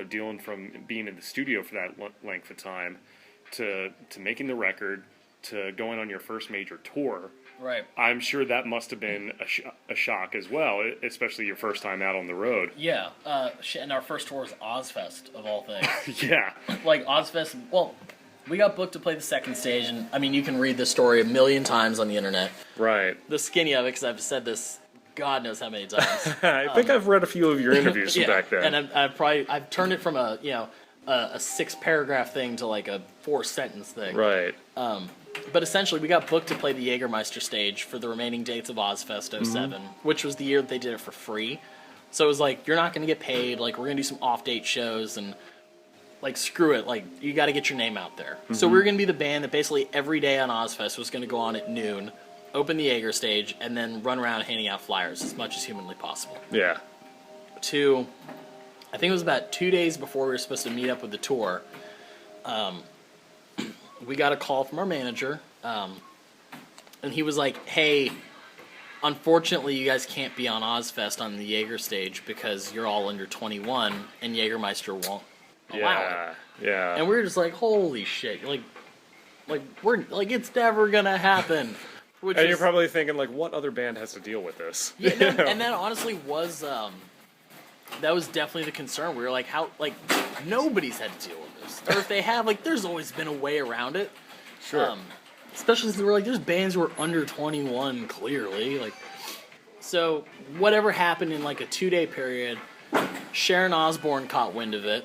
dealing from being in the studio for that length of time to making the record to going on your first major tour. Right. I'm sure that must have been a shock as well, especially your first time out on the road. Yeah. And our first tour was Ozzfest, of all things. Yeah. Like, Ozzfest, well, we got booked to play the second stage, and, I mean, you can read this story a million times on the internet. Right. The skinny of it, because I've said this God knows how many times. I think I've read a few of your interviews from back then. And I've turned it from a 6-paragraph thing to, like, a 4-sentence thing. Right. But essentially, we got booked to play the Jägermeister stage for the remaining dates of Ozzfest 07, which was the year that they did it for free. So it was like, you're not going to get paid, like, we're going to do some off-date shows, and, like, screw it, like, you got to get your name out there. So we were going to be the band that basically every day on Ozzfest was going to go on at noon, open the Jaeger stage, and then run around handing out flyers as much as humanly possible. Yeah. I think it was about 2 days before we were supposed to meet up with the tour, we got a call from our manager, and he was like, hey, unfortunately you guys can't be on Ozzfest on the Jaeger stage because you're all under 21 and Jägermeister won't allow it. Yeah. And we were just like, holy shit, like we're like, it's never gonna happen. And you're probably thinking, like, what other band has to deal with this? Yeah, and that honestly was that was definitely the concern. We were like, how, like, nobody's had to deal with this. Or if they have, like, there's always been a way around it. Sure. Especially since we're like, there's bands who are under 21, clearly. Like, so whatever happened in, like, a 2-day period, Sharon Osbourne caught wind of it,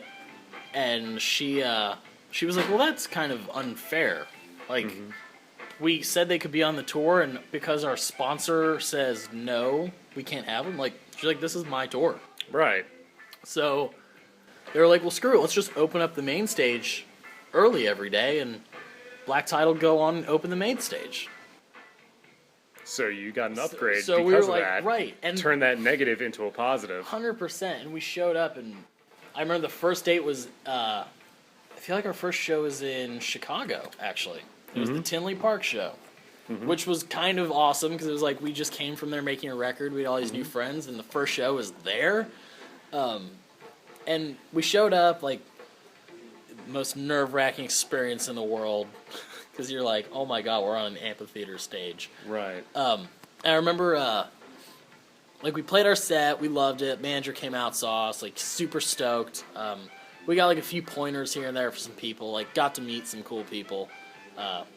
and she was like, well, that's kind of unfair. Like, we said they could be on the tour, and because our sponsor says no, we can't have them, like, she's like, this is my tour. Right. So they were like, well, screw it. Let's just open up the main stage early every day, and Black Tide will go on and open the main stage. So you got an upgrade so because we were of like, that. right. And turn that negative into a positive. 100%. And we showed up, and I remember the first date was, I feel like our first show was in Chicago, actually. It was the Tinley Park show. Which was kind of awesome because it was like we just came from there making a record. We had all these new friends, and the first show was there. And we showed up, like, most nerve-wracking experience in the world because you're like, oh my god, we're on an amphitheater stage. Right. And I remember, like, we played our set, we loved it. Manager came out, saw us, like, super stoked. We got, like, a few pointers here and there for some people, like, got to meet some cool people.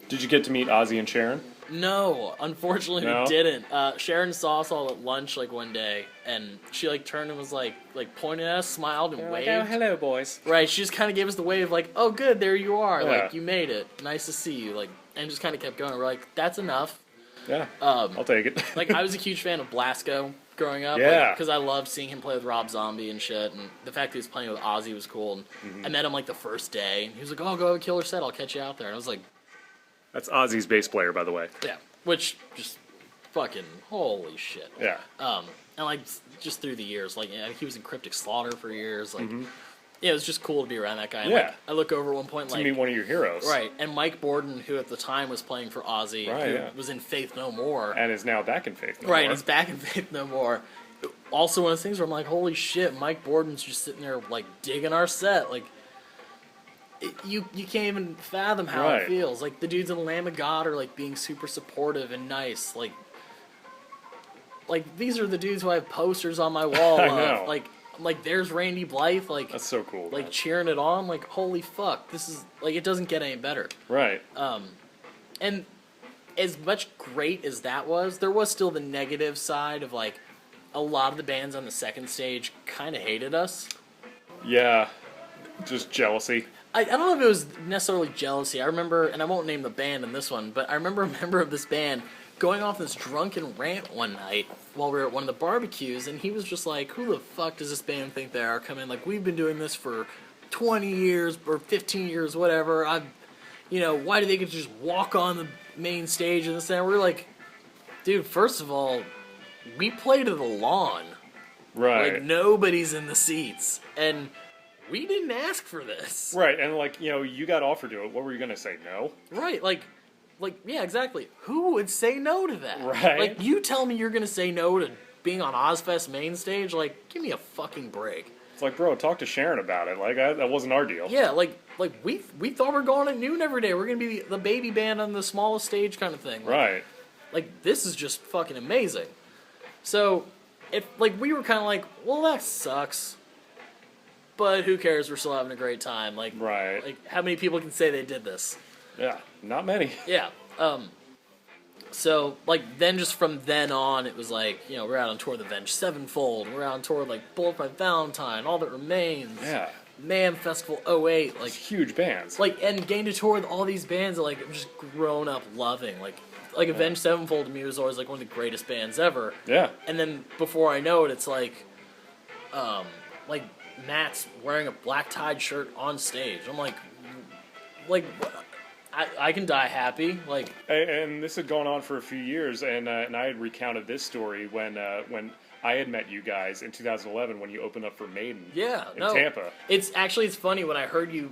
Did you get to meet Ozzy and Sharon? No, unfortunately No? we didn't. Sharon saw us all at lunch like one day, and she like turned and was like pointed at us, smiled and waved. Like, oh, hello, boys. Right, she just kind of gave us the wave, like, oh good, there you are, Yeah. like you made it, nice to see you, like, and just kind of kept going. We're like, that's enough. Yeah, I'll take it. Like, I was a huge fan of Blasco growing up, Yeah. because I loved seeing him play with Rob Zombie and shit, and the fact that he was playing with Ozzy was cool. And I met him like the first day, and he was like, "Oh, go have a killer set. I'll catch you out there." And I was like, That's Ozzy's bass player, by the way. "Yeah," which just fucking holy shit. Yeah. And like just through the years, like he was in Cryptic Slaughter for years, like. Yeah, it was just cool to be around that guy. And, Yeah. like, I look over at one point, To like... meet one of your heroes. Right, and Mike Borden, who at the time was playing for Ozzy, Right, who yeah. was in Faith No More. And is now back in Faith No Right, More. he's back in Faith No More. Also one of those things where I'm like, holy shit, Mike Borden's just sitting there, like, digging our set. Like, you can't even fathom how Right. it feels. Like, the dudes in Lamb of God are, like, being super supportive and nice. Like, these are the dudes who I have posters on my wall I of. know. Like, there's Randy Blythe, like... That's so cool. Like, man. cheering it on, like, holy fuck, this is... Like, it doesn't get any better. Right. And as much great as that was, there was still the negative side of, like, a lot of the bands on the second stage kind of hated us. Yeah. Just jealousy. I don't know if it was necessarily jealousy. I remember, and I won't name the band in this one, but I remember a member of this band going off this drunken rant one night while we were at one of the barbecues, and he was just like, who the fuck does this band think they are? Come in, like, we've been doing this for 20 years or 15 years, whatever. Why do they get to just walk on the main stage and this and that? We're like, dude, first of all, we play to the lawn. Right. Like, nobody's in the seats. And we didn't ask for this. Right, and you got offered to it. What were you going to say? No? Right, yeah, exactly. Who would say no to that? Right. Like, you tell me you're gonna say no to being on Ozzfest main stage? Like, give me a fucking break. It's like, bro, talk to Sharon about it. Like, that wasn't our deal. Yeah, like we thought we were going at noon every day. We're gonna be the baby band on the smallest stage kind of thing. Right. Like, this is just fucking amazing. So, we were kind of like, well, that sucks. But who cares? We're still having a great time. Like, Right. Like, how many people can say they did this? Yeah, not many. Yeah. So, then just from then on, it was like, we're out on tour with Avenged Sevenfold. We're out on tour with, like, Bullet by Valentine, All That Remains. Yeah. Man Festival '08. Like, Huge bands. and getting to tour with all these bands that, like, I've just grown up loving. Like Avenged Sevenfold to me was always, like, one of the greatest bands ever. Yeah. And then before I know it, it's like Matt's wearing a black tied shirt on stage. I'm like, I can die happy. Like, And this had gone on for a few years, and I had recounted this story when I had met you guys in 2011 when you opened up for Maiden. yeah, in no, Tampa. It's funny when I heard you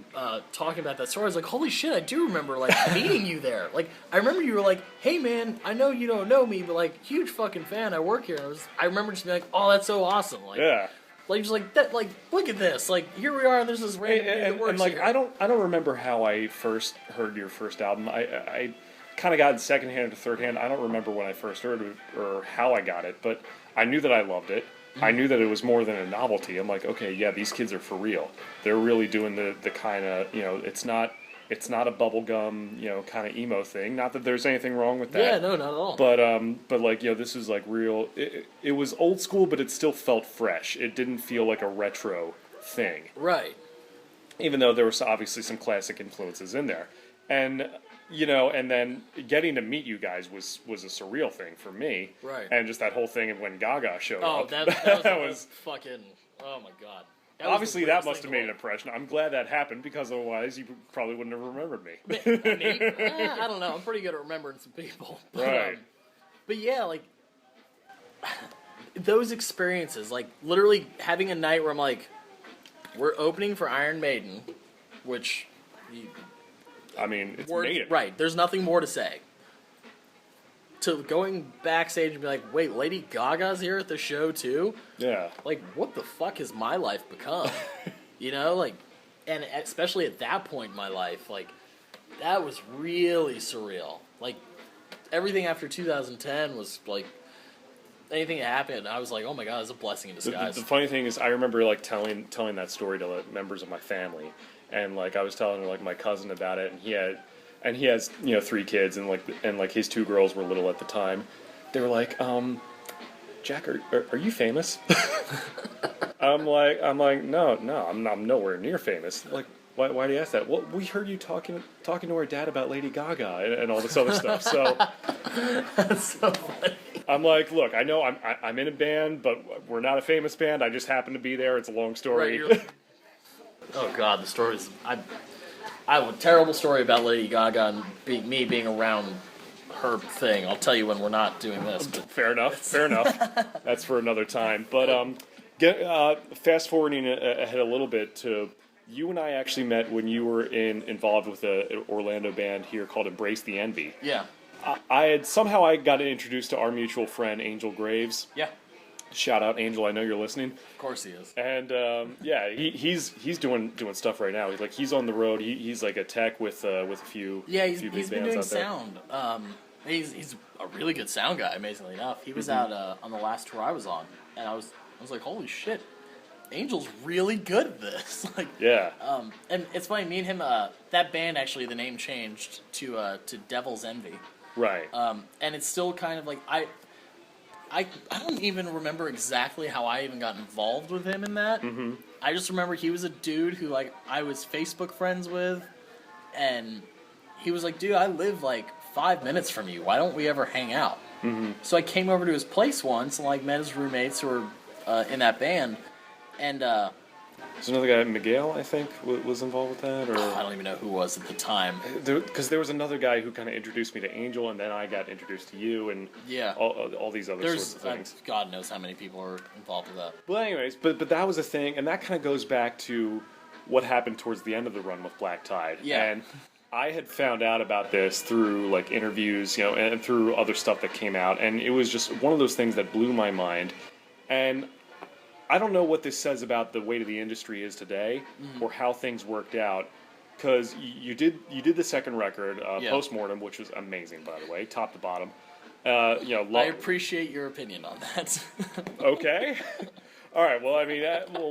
talking about that story. I was like, holy shit, I do remember like meeting you there. Like, I remember you were like, hey man, I know you don't know me, but like, huge fucking fan. I work here. And I remember just being like, oh, that's so awesome. Like, Yeah. like just like that. Like, look at this. Like, here we are. And there's this random dude that works And like, here. I don't remember how I first heard your first album. I kind of got it secondhand to third hand. I don't remember when I first heard it or how I got it, but I knew that I loved it. I knew that it was more than a novelty. I'm like, okay, yeah, these kids are for real. They're really doing the kind of, it's not a bubblegum, kind of emo thing. Not that there's anything wrong with that. Yeah, no, not at all. But like, this is like real. It was old school, but it still felt fresh. It didn't feel like a retro thing. Right. Even though there was obviously some classic influences in there. And and then getting to meet you guys was a surreal thing for me. Right. And just that whole thing of when Gaga showed Oh, up. that was, the most fucking. Oh my god. That was obviously, the that greatest must have thing made an impression. I'm glad that happened because otherwise you probably wouldn't have remembered me. Me? I don't know. I'm pretty good at remembering some people. Right. But yeah, like those experiences, like literally having a night where I'm like, we're opening for Iron Maiden, which. I mean, it's Maiden. Right, there's nothing more to say. To going backstage and be like, wait, Lady Gaga's here at the show too? Yeah. Like, what the fuck has my life become? Like, and especially at that point in my life, like, that was really surreal. Like, everything after 2010 was like, anything that happened, I was like, oh my god, it's a blessing in disguise. The funny thing is, I remember like telling that story to like, members of my family. And, like, I was telling, like, my cousin about it, and he had and he has 3 kids, and like his 2 girls were little at the time. They were like, Jack, are you famous? I'm like, no, I'm nowhere near famous. Like, why do you ask that? Well, we heard you talking to our dad about Lady Gaga and all this other stuff. So That's so funny. I'm like, look, I know I'm in a band, but we're not a famous band. I just happen to be there. It's a long story. Right, oh God, the stories. I have a terrible story about Lady Gaga and me being around her thing. I'll tell you when we're not doing this. But Fair enough. That's for another time. But fast forwarding ahead a little bit to you and I actually met when you were involved with an Orlando band here called Embrace the Envy. Yeah. I got introduced to our mutual friend Angel Graves. Yeah. Shout out Angel, I know you're listening. Of course he is. And he's doing stuff right now. He's on the road. He's like a tech with a few he's big been bands doing out there. sound. He's a really good sound guy. Amazingly enough, he was out on the last tour I was on, and I was like, holy shit, Angel's really good at this. Like, yeah. And it's funny, me and him, that band actually, the name changed to Devil's Envy. Right. And it's still kind of like I don't even remember exactly how I even got involved with him in that. Mm-hmm. I just remember he was a dude who like I was Facebook friends with, and he was like, dude, I live like 5 minutes from you. Why don't we ever hang out? Mm-hmm. So I came over to his place once and like met his roommates who were in that band, and there's another guy, Miguel, I think, was involved with that, or I don't even know who was at the time. Because there was another guy who kind of introduced me to Angel, and then I got introduced to you, and all these other sorts of things. God knows how many people are involved with that. Well, anyways, but that was a thing, and that kind of goes back to what happened towards the end of the run with Black Tide. Yeah. And I had found out about this through like interviews, and through other stuff that came out, and it was just one of those things that blew my mind. And I don't know what this says about the way the industry is today, or how things worked out. Because you did the second record, Postmortem, which was amazing, by the way, top to bottom. I appreciate your opinion on that. Okay. All right. Well, I mean,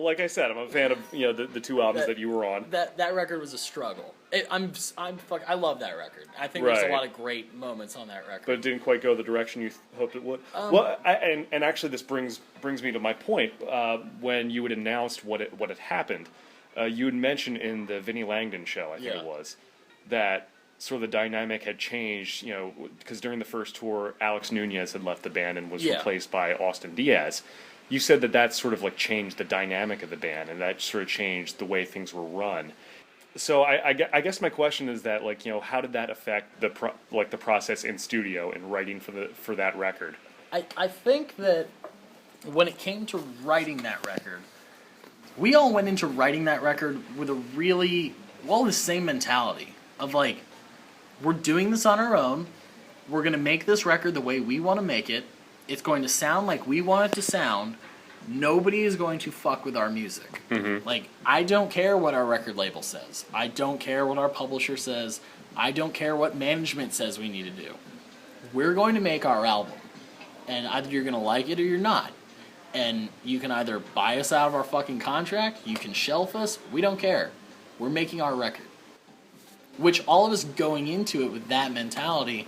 like I said, I'm a fan of the 2 albums that you were on. That record was a struggle. I love that record. I think there's a lot of great moments on that record. But it didn't quite go the direction you hoped it would. And actually, this brings me to my point. When you had announced what had happened, you had mentioned in the Vinnie Langdon show, I think it was, that sort of the dynamic had changed. Because during the first tour, Alex Nunez had left the band and was replaced by Austin Diaz. You said that sort of like changed the dynamic of the band, and that sort of changed the way things were run. So I guess my question is that how did that affect the process in studio and writing for that record? I think that when it came to writing that record, we all went into writing that record with the same mentality of like, we're doing this on our own. We're gonna make this record the way we want to make it. It's going to sound like we want it to sound. Nobody is going to fuck with our music. Mm-hmm. Like, I don't care what our record label says. I don't care what our publisher says. I don't care what management says we need to do. We're going to make our album. And either you're going to like it or you're not. And you can either buy us out of our fucking contract, you can shelf us, we don't care. We're making our record. Which all of us going into it with that mentality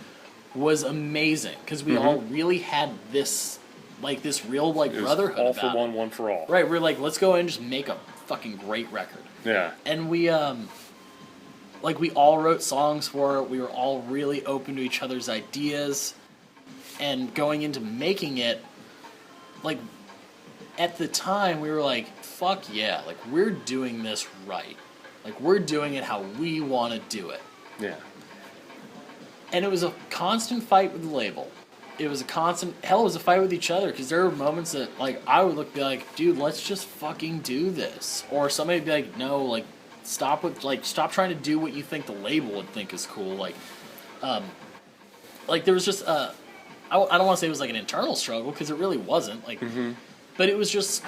was amazing, because we all really had this real brotherhood. All for one, one for all. Right, we're like, let's go and just make a fucking great record. Yeah. And we all wrote songs for it. We were all really open to each other's ideas, and going into making it, like, at the time we were like, fuck yeah, like, we're doing this right. Like, we're doing it how we want to do it. Yeah. And it was a constant fight with the label. It was a fight with each other, because there were moments that, like, I would be like, dude, let's just fucking do this. Or somebody would be like, no, like, stop trying to do what you think the label would think is cool. Like, there was just, I don't want to say it was like an internal struggle, because it really wasn't. Like, but it was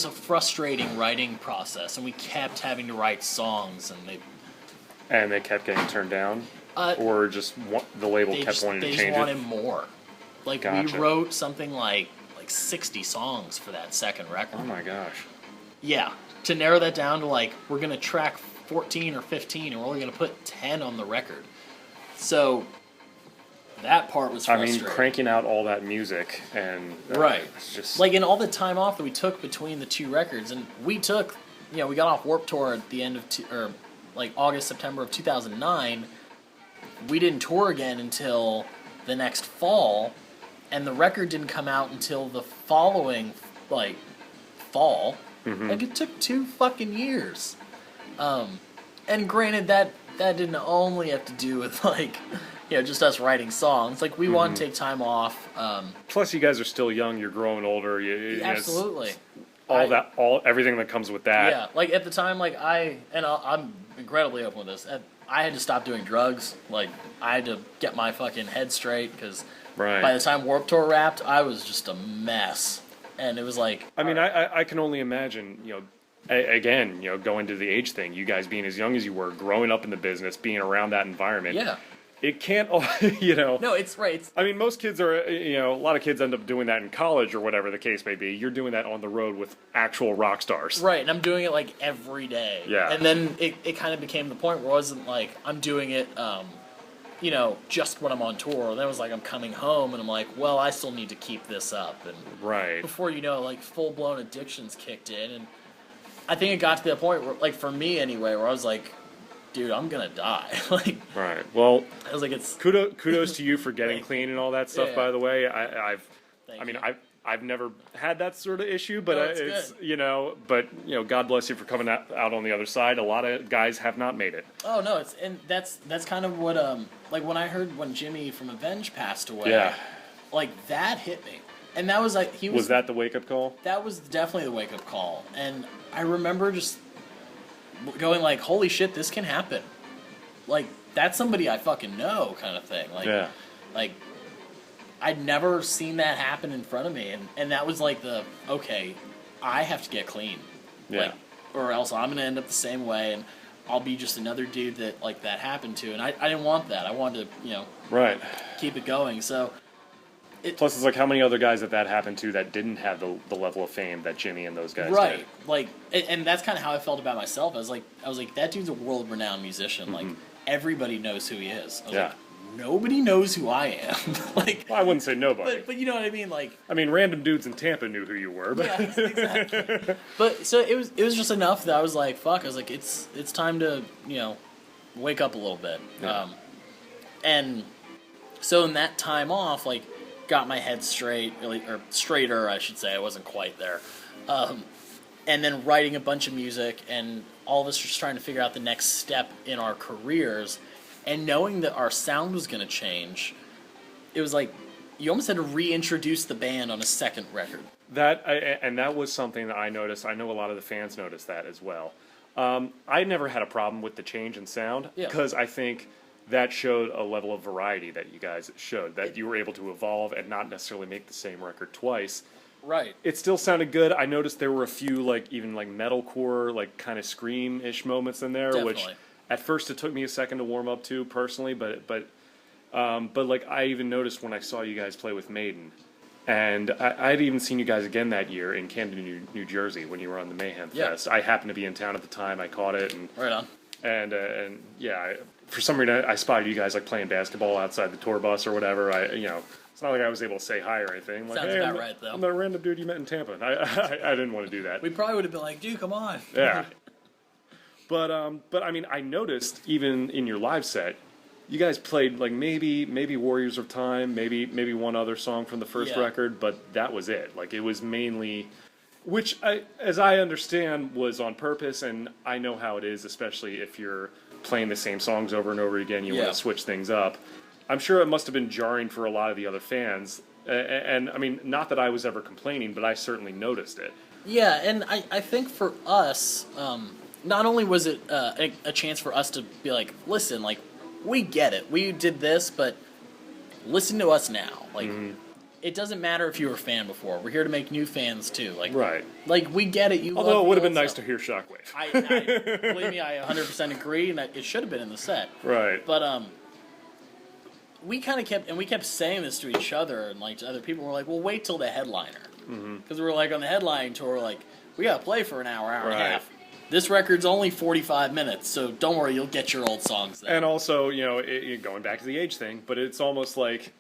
a frustrating writing process, and we kept having to write songs, and they kept getting turned down? Or just the label kept wanting to change it? They just wanted more. Like, Gotcha. We wrote something like 60 songs for that second record. Oh my gosh. Yeah. To narrow that down to, like, we're going to track 14 or 15, and we're only going to put 10 on the record. So that part was I frustrating. mean, cranking out all that music and right. It's just Like, in all the time off that we took between the two records, and we took, we got off Warped Tour at the end of, August, September of 2009. We didn't tour again until the next fall, and the record didn't come out until the following, fall. Mm-hmm. Like, it took 2 fucking years. And granted, that didn't only have to do with, just us writing songs. Like, we want to take time off. Plus, you guys are still young. You're growing older. Absolutely. Everything that comes with that. Yeah, like, at the time, I'm incredibly open with this. I had to stop doing drugs. Like, I had to get my fucking head straight, because by the time Warped Tour wrapped, I was just a mess. And it was like... I mean, I can only imagine, again, going to the age thing, you guys being as young as you were, growing up in the business, being around that environment. Yeah. It can't, No, it's right. I mean, most kids are, a lot of kids end up doing that in college or whatever the case may be. You're doing that on the road with actual rock stars. Right, and I'm doing it, every day. Yeah. And then it kind of became the point where it wasn't I'm doing it, just when I'm on tour. And then it was I'm coming home and I'm like, well, I still need to keep this up. And right. before you know, full-blown addictions kicked in. And I think it got to the point where, for me anyway, where I was like, dude, I'm gonna die. Right. Well, I was like, it's kudos to you for getting clean and all that stuff. Yeah. By the way, Thank you. I've never had that sort of issue, but it's good. God bless you for coming out on the other side. A lot of guys have not made it. Oh no, that's kind of what when I heard when Jimmy from Avenge passed away. Yeah. That hit me, and that was Was that the wake up call? That was definitely the wake up call, and I remember just going holy shit, this can happen. That's somebody I fucking know, kind of thing. Yeah. I'd never seen that happen in front of me, and that was okay, I have to get clean. Yeah. Or else I'm gonna end up the same way, and I'll be just another dude that that happened to, and I didn't want that. I wanted to, right, keep it going. So plus it's how many other guys that happened to that didn't have the level of fame that Jimmy and those guys right. did. And that's kind of how I felt about myself. I was like, that dude's a world-renowned musician. Mm-hmm. Everybody knows who he is. I was yeah. Nobody knows who I am. Well, I wouldn't say nobody. But you know what I mean? I mean, random dudes in Tampa knew who you were. But yeah, exactly. But so it was just enough that I was like, fuck. I was like, it's time to wake up a little bit. Yeah. And so in that time off, got my head straight, or straighter, I should say. I wasn't quite there. And then writing a bunch of music, and all of us just trying to figure out the next step in our careers. And knowing that our sound was going to change, it was you almost had to reintroduce the band on a second record. And that was something that I noticed. I know a lot of the fans noticed that as well. I never had a problem with the change in sound, because I think that showed a level of variety that you guys showed, that you were able to evolve and not necessarily make the same record twice. Right. It still sounded good. I noticed there were a few even metalcore, kind of scream-ish moments in there, Definitely. which at first it took me a second to warm up to personally, but I even noticed when I saw you guys play with Maiden, and I'd even seen you guys again that year in Camden, New Jersey, when you were on the Mayhem Fest. I happened to be in town at the time. I caught it, and right on. And for some reason I spotted you guys playing basketball outside the tour bus or whatever. It's not like I was able to say hi or anything. Sounds hey, about right, though. I'm that random dude you met in Tampa. I didn't want to do that. We probably would have been like, dude, come on. Yeah. But I mean, I noticed even in your live set, you guys played maybe Warriors of Time, maybe one other song from the first record, but that was it. It was mainly, which as I understand was on purpose, and I know how it is, especially if you're playing the same songs over and over again. You want to switch things up. I'm sure it must have been jarring for a lot of the other fans, and I mean, not that I was ever complaining, but I certainly noticed it. Yeah, and I think for us, not only was it a chance for us to be like, listen, we get it. We did this, but listen to us now. It doesn't matter if you were a fan before. We're here to make new fans, too. Right. We get it. Although it would have been nice to hear Shockwave. Believe me, I 100% agree, and it should have been in the set. Right. But, we kind of kept saying this to each other and to other people. We're like, well, wait till the headliner. Because we're on the headline tour, we got to play for an hour and a half. this record's only 45 minutes, so don't worry, you'll get your old songs then. And also, going back to the age thing, but it's almost like,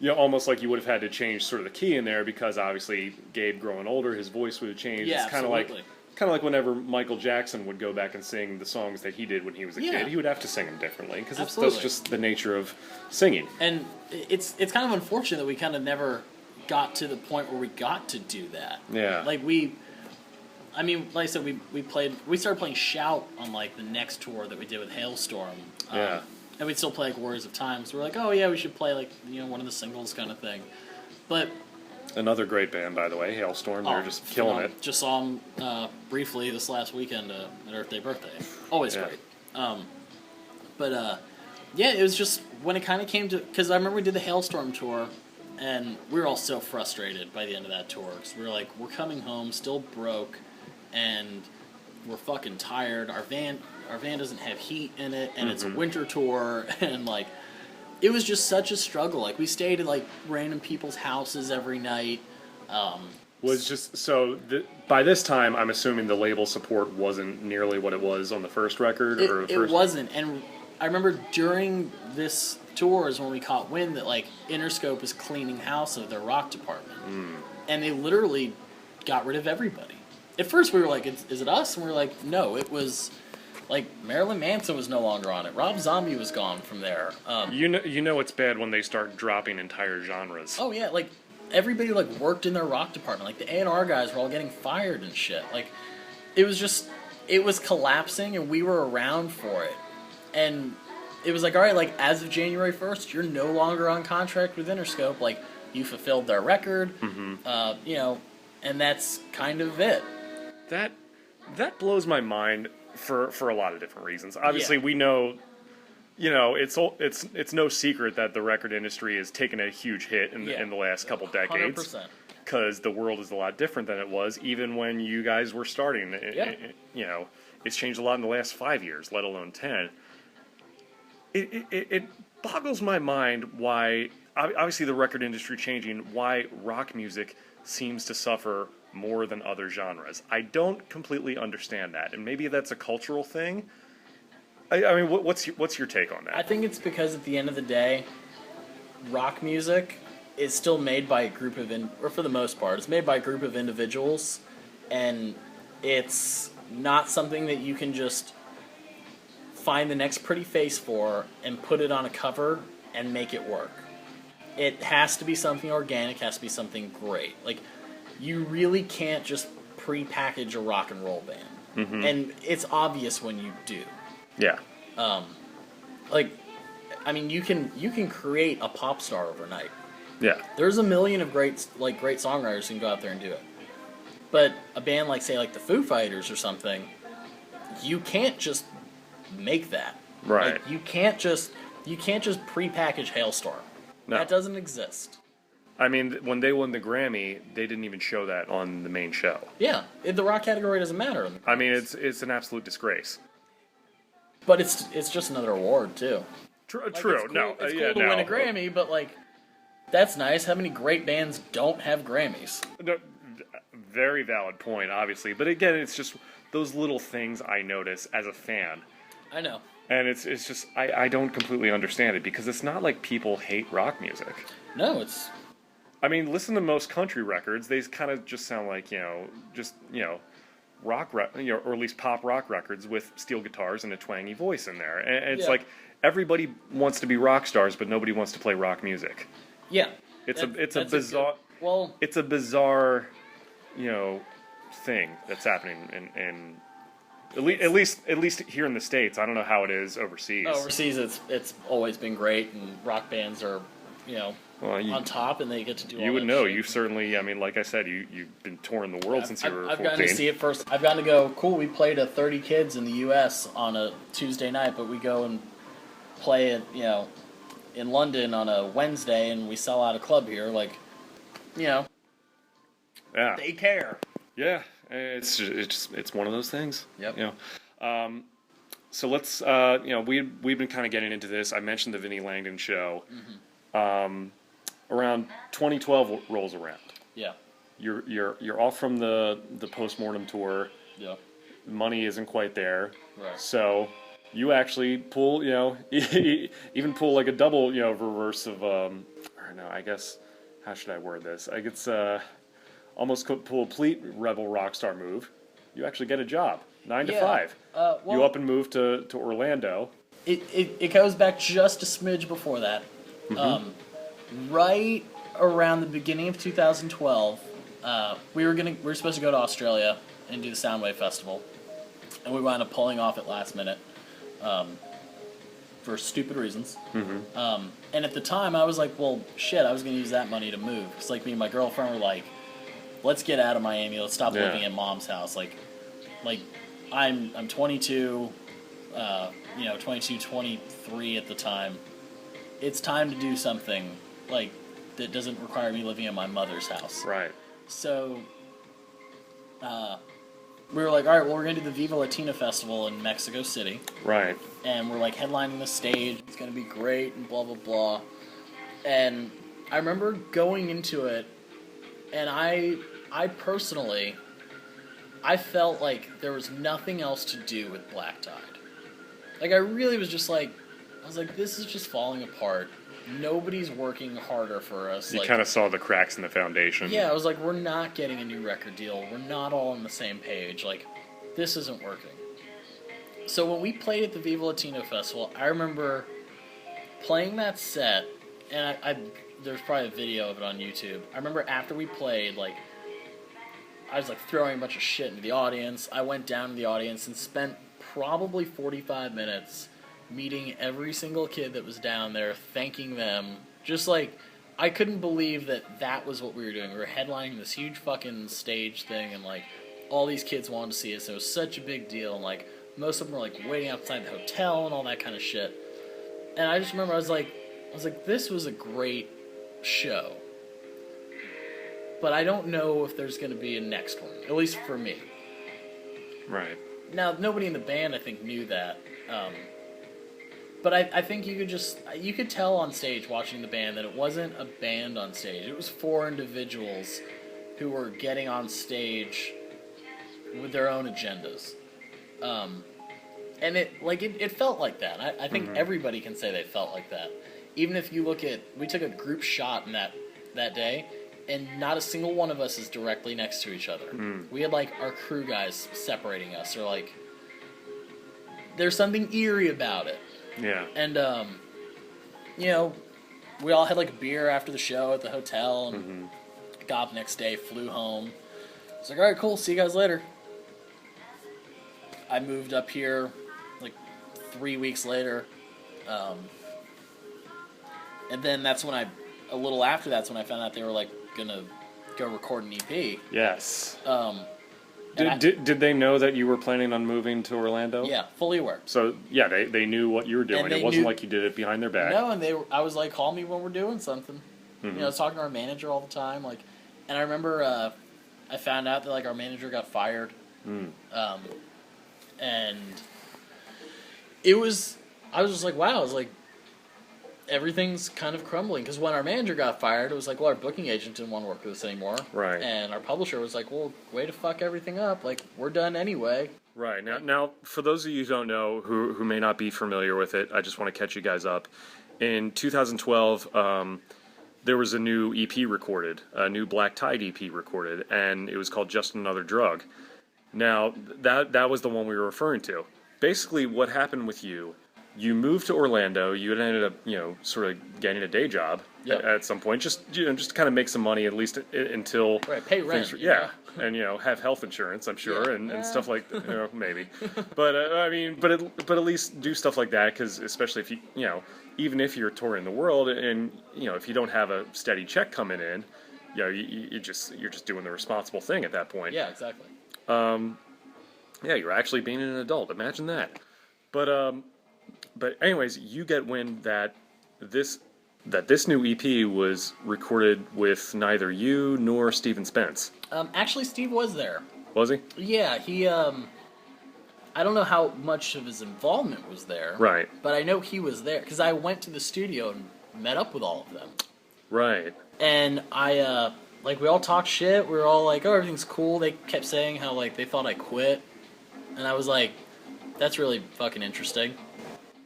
almost like you would have had to change sort of the key in there because obviously Gabe growing older, his voice would have changed. Yeah, it's kind of like whenever Michael Jackson would go back and sing the songs that he did when he was a kid, he would have to sing them differently because that's just the nature of singing. And it's kind of unfortunate that we kind of never got to the point where we got to do that. Yeah. Like like I said, we started playing Shout on like the next tour that we did with Hailstorm. Yeah. And we'd still play like Warriors of Time. So we're like, oh yeah, we should play like one of the singles kind of thing. But another great band, by the way, Hailstorm. They're just killing it. Just saw them briefly this last weekend at Earth Day Birthday. Always great. Yeah, it was just when it kind of came to, because I remember we did the Hailstorm tour, and we were all so frustrated by the end of that tour because we were like, we're coming home still broke, and we're fucking tired. Our van doesn't have heat in it, and it's a winter tour, and like, it was just such a struggle. Like, we stayed at like random people's houses every night. Was just so by this time, I'm assuming the label support wasn't nearly what it was on the first record. It wasn't, and I remember during this tour is when we caught wind that like Interscope is cleaning house of their rock department, and they literally got rid of everybody. At first, we were like, "Is it us?" And we were like, "No, it was." Like, Marilyn Manson was no longer on it. Rob Zombie was gone from there. You know it's bad when they start dropping entire genres. Oh, yeah, like, everybody, like, worked in their rock department. Like, the A&R guys were all getting fired and shit. Like, it was collapsing, and we were around for it. And it was like, all right, like, as of January 1st, you're no longer on contract with Interscope. Like, you fulfilled their record, and that's kind of it. That blows my mind. For a lot of different reasons. Obviously, we know, it's no secret that the record industry has taken a huge hit in the last couple decades. 100%. Because the world is a lot different than it was even when you guys were starting. It's changed a lot in the last 5 years, let alone 10. It boggles my mind why, obviously the record industry changing, why rock music seems to suffer more than other genres. I don't completely understand that, and maybe that's a cultural thing. I mean, what's your take on that? I think it's because at the end of the day, rock music is still made by a group of, or for the most part, it's made by a group of individuals, and it's not something that you can just find the next pretty face for and put it on a cover and make it work. It has to be something organic, has to be something great. Like, you really can't just pre-package a rock and roll band. And it's obvious when you do. Yeah. You can create a pop star overnight. Yeah. There's a million of great songwriters who can go out there and do it. But a band like, say, like the Foo Fighters or something, you can't just make that. Right. Like, you can't just pre-package Hailstorm. No. That doesn't exist. I mean, when they won the Grammy, they didn't even show that on the main show. Yeah, the rock category doesn't matter. I mean, it's an absolute disgrace. But it's just another award too. True. It's cool, No, it's cool to win a Grammy, but like, that's nice. How many great bands don't have Grammys? No, very valid point, obviously. But again, it's just those little things I notice as a fan. I know. And it's just I don't completely understand it because it's not like people hate rock music. No, it's. I mean, listen to most country records. They kind of just sound like, rock, or at least pop rock records with steel guitars and a twangy voice in there. And it's like everybody wants to be rock stars, but nobody wants to play rock music. Yeah. It's a bizarre, thing that's happening in at least here in the States. I don't know how it is overseas. Overseas, it's always been great, and rock bands are, on top, and they get to do all that. You would know. Shit. You certainly, I mean, like I said, you've been touring the world since you were 14. I've gotten to see it first. I've gotten to go, cool, we played to 30 kids in the U.S. on a Tuesday night, but we go and play it, in London on a Wednesday, and we sell out a club here. Like, Yeah. They care. Yeah. It's one of those things. Yep. So let's, we've been kind of getting into this. I mentioned the Vinnie Langdon show. Around 2012 rolls around. Yeah. You're off from the postmortem tour. Yeah. money isn't quite there. Right. So you actually pull, even pull like a double, reverse of, or no, I guess, how should I word this? I guess, almost pull a complete rebel rock star move. You actually get a job, 9 to 5. You up and move to Orlando. It goes back just a smidge before that. Mm-hmm. Right around the beginning of 2012, we were supposed to go to Australia and do the Soundwave Festival, and we wound up pulling off at last minute for stupid reasons. Mm-hmm. And at the time, I was like, well, shit, I was going to use that money to move. Because like me and my girlfriend were like, let's get out of Miami. Let's stop living at mom's house. Like I'm 22, 22, 23 at the time. It's time to do something like that doesn't require me living at my mother's house. Right. So we were like, all right, well, we're going to do the Viva Latina Festival in Mexico City. Right. And we're like headlining the stage. It's going to be great and blah, blah, blah. And I remember going into it, and I personally, I felt like there was nothing else to do with Black Tide. Like, I really was just like, I was like, this is just falling apart. Nobody's working harder for us. You kind of saw the cracks in the foundation. Yeah, I was like, we're not getting a new record deal. We're not all on the same page. Like, this isn't working. So when we played at the Viva Latino Festival, I remember playing that set, and there's probably a video of it on YouTube. I remember after we played, like, I was like throwing a bunch of shit into the audience. I went down to the audience and spent probably 45 minutes meeting every single kid that was down there, thanking them. Just like, I couldn't believe that was what we were doing. We were headlining this huge fucking stage thing, and like, all these kids wanted to see us. It was such a big deal, and like, most of them were like waiting outside the hotel and all that kind of shit. And I just remember I was like, this was a great show. But I don't know if there's going to be a next one, at least for me. Right. Now, nobody in the band, I think, knew that. But I think you could tell on stage watching the band that it wasn't a band on stage. It was 4 individuals who were getting on stage with their own agendas. And it felt like that. I think everybody can say they felt like that. Even if you look at, we took a group shot in that day, and not a single one of us is directly next to each other. We had like our crew guys separating us, or like, there's something eerie about it. Yeah. And we all had like a beer after the show at the hotel, and got up the next day, flew home. It's like, all right, cool, see you guys later. I moved up here like 3 weeks later, and then a little after that's when I found out they were like gonna go record an EP. Yes. Did they know that you were planning on moving to Orlando? Yeah, fully aware. So yeah, they knew what you were doing. It wasn't like you did it behind their back. No, and I was like, call me when we're doing something. I was talking to our manager all the time, like, and I remember I found out that like our manager got fired. And I was just like, wow, I was like, everything's kind of crumbling. Because when our manager got fired, it was like, well, our booking agent didn't want to work with us anymore. Right. And our publisher was like, well, way to fuck everything up. Like, we're done anyway. Right. Now, for those of you who don't know, who may not be familiar with it, I just want to catch you guys up. In 2012, there was a new EP recorded, a new Black Tide EP recorded, and it was called Just Another Drug. Now, that was the one we were referring to. Basically, what happened with you moved to Orlando, you had ended up, sort of getting a day job at some point, just to kind of make some money, at least until... Right, pay rent. And, have health insurance, I'm sure, and stuff like that, maybe. But, but at least do stuff like that, because especially if you, even if you're touring the world, and, if you don't have a steady check coming in, you're just doing the responsible thing at that point. Yeah, exactly. You're actually being an adult. Imagine that. But anyways, you get wind that this new EP was recorded with neither you nor Steven Spence. Actually, Steve was there. Was he? Yeah, he. I don't know how much of his involvement was there. Right. But I know he was there because I went to the studio and met up with all of them. Right. And we all talked shit. We were all like, oh, everything's cool. They kept saying how, like, they thought I quit. And I was like, that's really fucking interesting.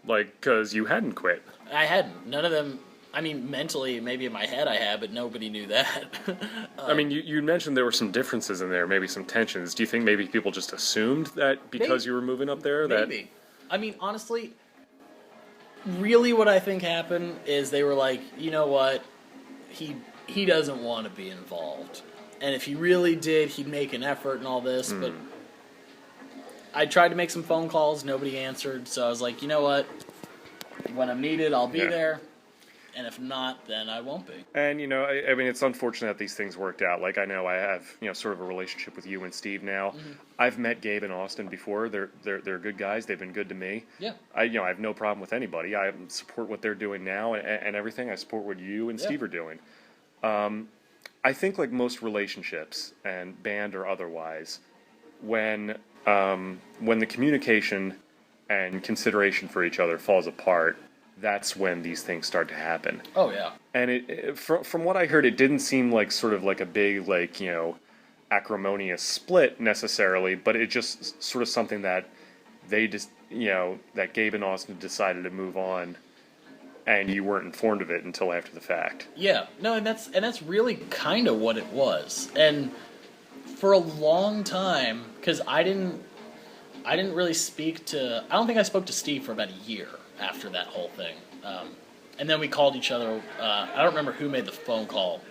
Like, because you hadn't quit. I hadn't. None of them, I mean, mentally, maybe in my head I had, but nobody knew that. I mean, you mentioned there were some differences in there, maybe some tensions. Do you think maybe people just assumed that because you were moving up there? Maybe. I mean, honestly, really what I think happened is they were like, you know what, he doesn't want to be involved. And if he really did, he'd make an effort and all this, but I tried to make some phone calls, nobody answered, so I was like, you know what, when I'm needed, I'll be there, and if not, then I won't be. And, I mean, it's unfortunate that these things worked out. Like, I know I have, sort of a relationship with you and Steve now. Mm-hmm. I've met Gabe and Austin before. They're good guys. They've been good to me. Yeah. I have no problem with anybody. I support what they're doing now and everything. I support what you and Steve are doing. I think, like most relationships, and band or otherwise, when the communication and consideration for each other falls apart, that's when these things start to happen. Oh, yeah. And from what I heard, it didn't seem like sort of like a big, like, acrimonious split necessarily, but it just sort of something that they just, that Gabe and Austin decided to move on, and you weren't informed of it until after the fact. Yeah. No, and that's really kind of what it was. And for a long time, because I didn't really speak to... I don't think I spoke to Steve for about a year after that whole thing. And then we called each other. I don't remember who made the phone call,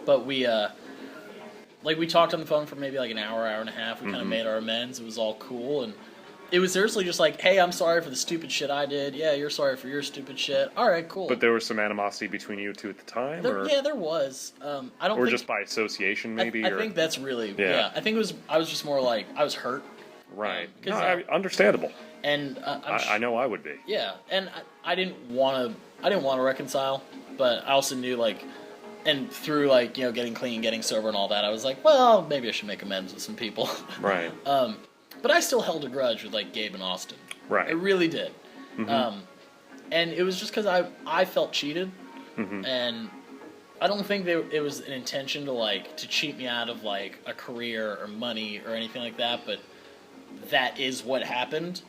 but we talked on the phone for maybe like an hour and a half. We kind of made our amends. It was all cool, and it was seriously just like, hey, I'm sorry for the stupid shit I did. Yeah, you're sorry for your stupid shit. All right, cool. But there was some animosity between you two at the time? Yeah, there was. I don't or think... just by association, maybe? I think that's really... Yeah. I think it was... I was just more like... I was hurt. Right. Understandable. And I know I would be. Yeah, and I didn't want to reconcile, but I also knew, like... And through, like, getting clean, getting sober and all that, I was like, well, maybe I should make amends with some people. Right. But I still held a grudge with, like, Gabe and Austin. Right. I really did. Mm-hmm. And it was just because I felt cheated. Mm-hmm. And I don't think it was an intention to cheat me out of, like, a career or money or anything like that, but that is what happened.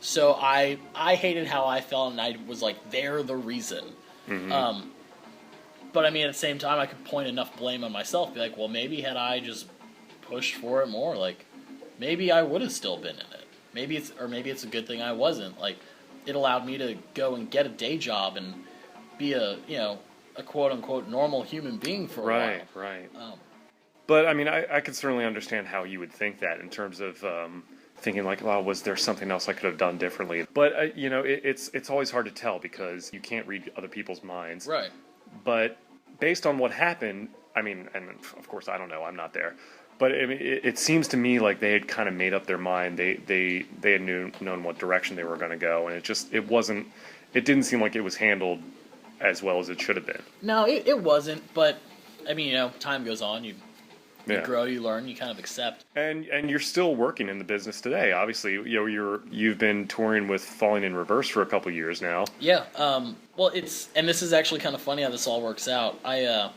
So I hated how I felt, and I was like, they're the reason. Mm-hmm. But I mean, at the same time, I could point enough blame on myself, be like, well, maybe had I just pushed for it more, like, maybe I would have still been in it. Maybe it's a good thing I wasn't. Like, it allowed me to go and get a day job and be a quote unquote normal human being for a while. Right. But I mean, I could certainly understand how you would think that in terms of thinking like, well, was there something else I could have done differently? But it's always hard to tell because you can't read other people's minds. Right. But based on what happened, I mean, and of course I don't know, I'm not there. But I mean, it seems to me like they had kind of made up their mind. They had known what direction they were going to go, and it didn't seem like it was handled as well as it should have been. No, it wasn't. But I mean, time goes on. You grow, you learn, you kind of accept. And you're still working in the business today. Obviously, you've been touring with Falling in Reverse for a couple years now. Yeah. Well, and this is actually kind of funny how this all works out. I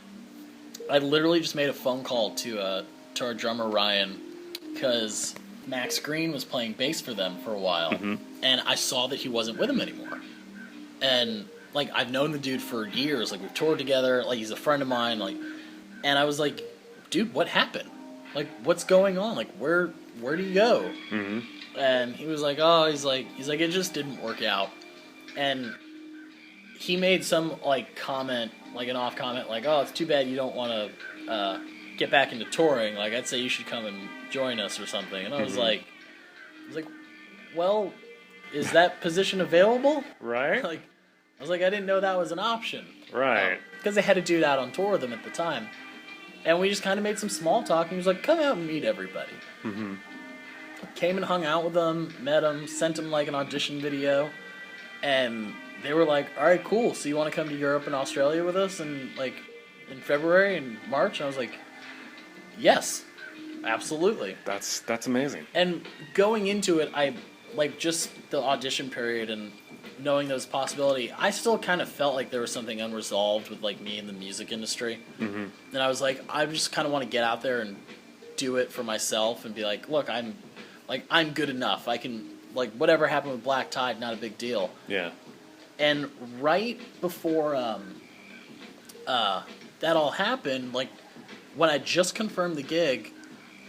literally just made a phone call to our drummer Ryan, because Max Green was playing bass for them for a while, and I saw that he wasn't with them anymore. And like, I've known the dude for years, like we've toured together, like he's a friend of mine, like, and I was like, dude, what happened? Like, what's going on? Like, where do you go? Mm-hmm. And he was like, he's like, it just didn't work out. And he made some like comment, like an off comment, like, oh, it's too bad you don't want to get back into touring. Like, I'd say you should come and join us or something. And I was like, well, is that position available? Right. Like, I was like, I didn't know that was an option. Right. Because they had a dude out on tour with them at the time. And we just kind of made some small talk, and he was like, come out and meet everybody. Mm-hmm. Came and hung out with them, met them, sent them like an audition video, and they were like, all right, cool, so you want to come to Europe and Australia with us in February and March? And I was like, yes, absolutely. That's amazing. And going into it, I just the audition period and knowing there was a possibility, I still kind of felt like there was something unresolved with like me in the music industry. Mm-hmm. And I was like, I just kind of want to get out there and do it for myself and be like, look, I'm like, I'm good enough. I can, like, whatever happened with Black Tide, not a big deal. Yeah. And right before that all happened, like, when I just confirmed the gig,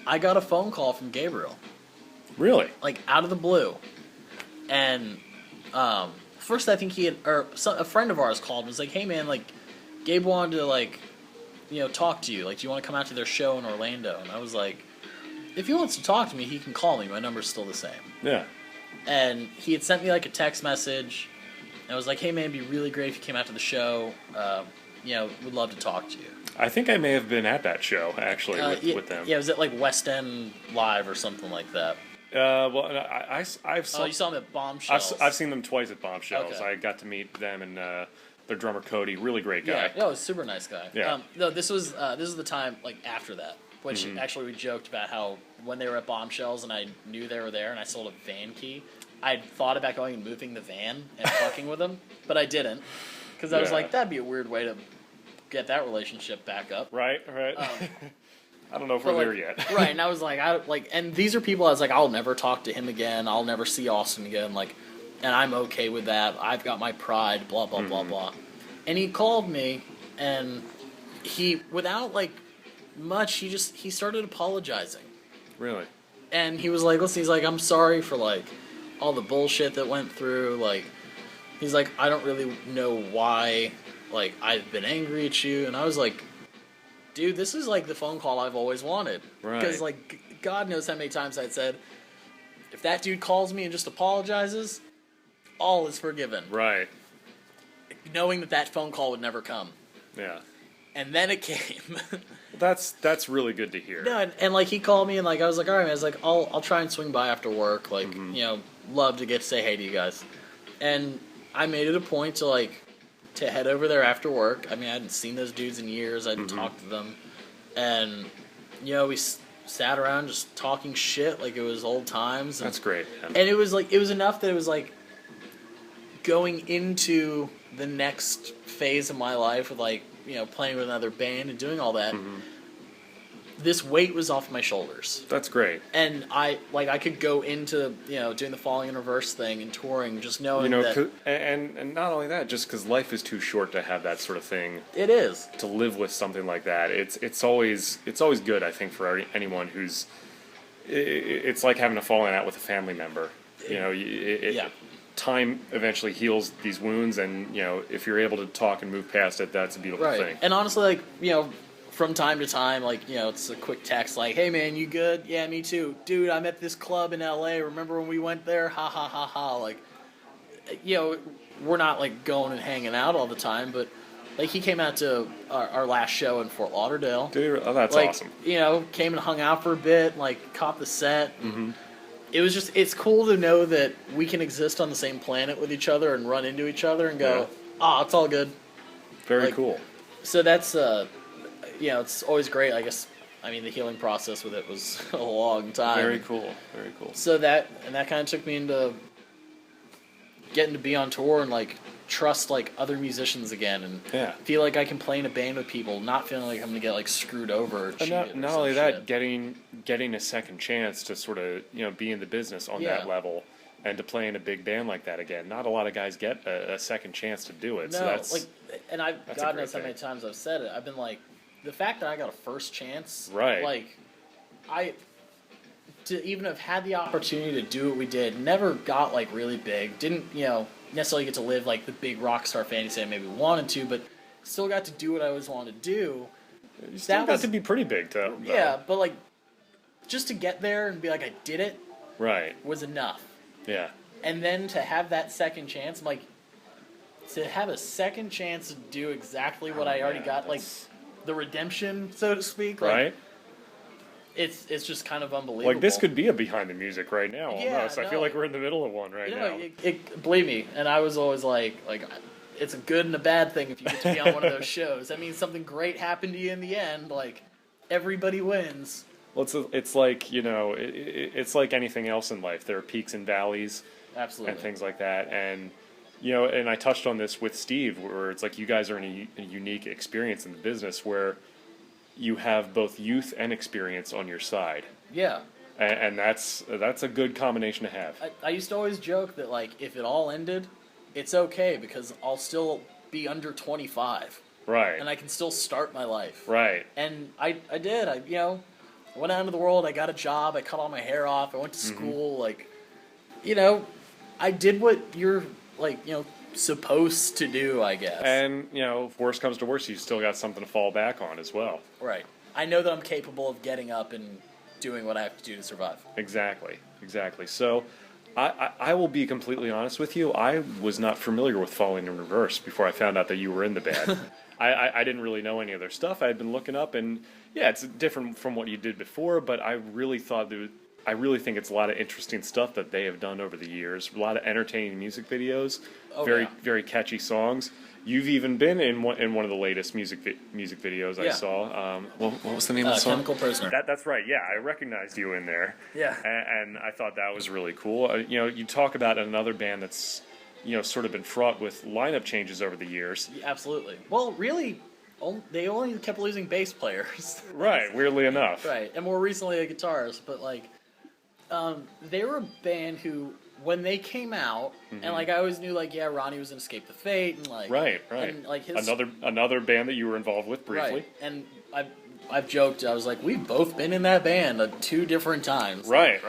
I got a phone call from Gabriel. Really? Like, out of the blue. And first I think a friend of ours called and was like, hey, man, like, Gabe wanted to, like, talk to you. Like, do you want to come out to their show in Orlando? And I was like, if he wants to talk to me, he can call me. My number's still the same. Yeah. And he had sent me, like, a text message. And I was like, hey, man, it'd be really great if you came out to the show. Would love to talk to you. I think I may have been at that show, actually, with them. Yeah, it was at, like, West End Live or something like that. I've saw, you saw them at Bombshells. I've seen them twice at Bombshells. Okay. I got to meet them and their drummer Cody, really great guy. Yeah, super nice guy. Yeah. No, this was the time, like, after that, which actually we joked about how when they were at Bombshells and I knew they were there and I sold a van key, I'd thought about going and moving the van and fucking with them, but I didn't, because I was like, that'd be a weird way to get that relationship back up. Right. I don't know if we're there yet. Right, and I was like, and these are people I was like, I'll never talk to him again. I'll never see Austin again. Like, and I'm okay with that. I've got my pride. Blah blah blah blah. And he called me, and he, without like much, he started apologizing. Really? And he was like, listen, he's like, I'm sorry for like all the bullshit that went through. Like, he's like, I don't really know why. Like, I've been angry at you, and I was like, dude, this is like the phone call I've always wanted. Right. Because, like, God knows how many times I'd said, if that dude calls me and just apologizes, all is forgiven. Right. Knowing that phone call would never come. Yeah. And then it came. That's really good to hear. No, and like, he called me, and like, I was like, all right, man. I was like, I'll try and swing by after work. Like, love to get to say hey to you guys. And I made it a point to, like, to head over there after work. I mean, I hadn't seen those dudes in years. I hadn't talked to them. And, we sat around just talking shit like it was old times. And, that's great. Yeah. And it was enough that it was like going into the next phase of my life with, like, playing with another band and doing all that. This weight was off my shoulders. That's great. And I could go into, doing the Falling in Reverse thing and touring, just knowing that... And not only that, just because life is too short to have that sort of thing. It is. To live with something like that. It's always good, I think, for anyone who's... It's like having a falling out with a family member. Time eventually heals these wounds, and, if you're able to talk and move past it, that's a beautiful thing. And honestly, like, from time to time, like, it's a quick text like, hey, man, you good? Yeah, me too. Dude, I'm at this club in L.A. Remember when we went there? Ha, ha, ha, ha. Like, we're not, like, going and hanging out all the time, but, like, he came out to our last show in Fort Lauderdale. Dude, that's like, awesome. Came and hung out for a bit, like, caught the set. It was just, it's cool to know that we can exist on the same planet with each other and run into each other and go, it's all good. Very cool. So that's... it's always great. I guess, the healing process with it was a long time. Very cool. So that kind of took me into getting to be on tour and, like, trust, like, other musicians again and feel like I can play in a band with people, not feeling like I'm going to get, like, screwed over or cheated. Not only that, getting a second chance to sort of, be in the business on that level and to play in a big band like that again. Not a lot of guys get a second chance to do it. No, So that's, like, and God knows how many times I've said it. I've been like, the fact that I got a first chance, right? Like, to even have had the opportunity to do what we did, never got, like, really big. Didn't, necessarily get to live, like, the big rock star fantasy I maybe wanted to, but still got to do what I always wanted to do. You still got to be pretty big, though. Yeah, but, like, just to get there and be like, I did it, right, was enough. Yeah. And then to have that second chance, I'm like, to have a second chance to do exactly what I already got, like, the redemption, so to speak, like, right? It's just kind of unbelievable. Like, this could be a behind the music right now, almost. No, I feel like we're in the middle of one right now. Believe me, and I was always like, it's a good and a bad thing if you get to be on one of those shows. That means something great happened to you in the end. Like, everybody wins. Well, it's like, it's like anything else in life. There are peaks and valleys. Absolutely. And things like that. And, and I touched on this with Steve, where it's like you guys are in a unique experience in the business where you have both youth and experience on your side. Yeah. and that's a good combination to have. I used to always joke that, like, if it all ended, it's okay because I'll still be under 25. Right. And I can still start my life. Right. And I did. I went out into the world. I got a job. I cut all my hair off. I went to school. Like, I did what you're, like, supposed to do, I guess. And, if worst comes to worst, you still got something to fall back on as well. Right. I know that I'm capable of getting up and doing what I have to do to survive. Exactly. So, I will be completely honest with you. I was not familiar with Falling in Reverse before I found out that you were in the band. I didn't really know any of their stuff. I had been looking up, and yeah, it's different from what you did before, but I really think it's a lot of interesting stuff that they have done over the years. A lot of entertaining music videos, very catchy songs. You've even been in one of the latest music videos I saw. What was the name of the song? Chemical Prisoner. That's right. Yeah, I recognized you in there. Yeah. And I thought that was really cool. You talk about another band that's sort of been fraught with lineup changes over the years. Yeah, absolutely. Well, really, they only kept losing bass players. Right. Weirdly enough. Right, and more recently a guitarist, but like, they were a band who, when they came out, and like I always knew, like, yeah, Ronnie was in Escape the Fate, and like, right, and like his another band that you were involved with briefly, right. And I've joked, I was like, we've both been in that band 2 different times, right.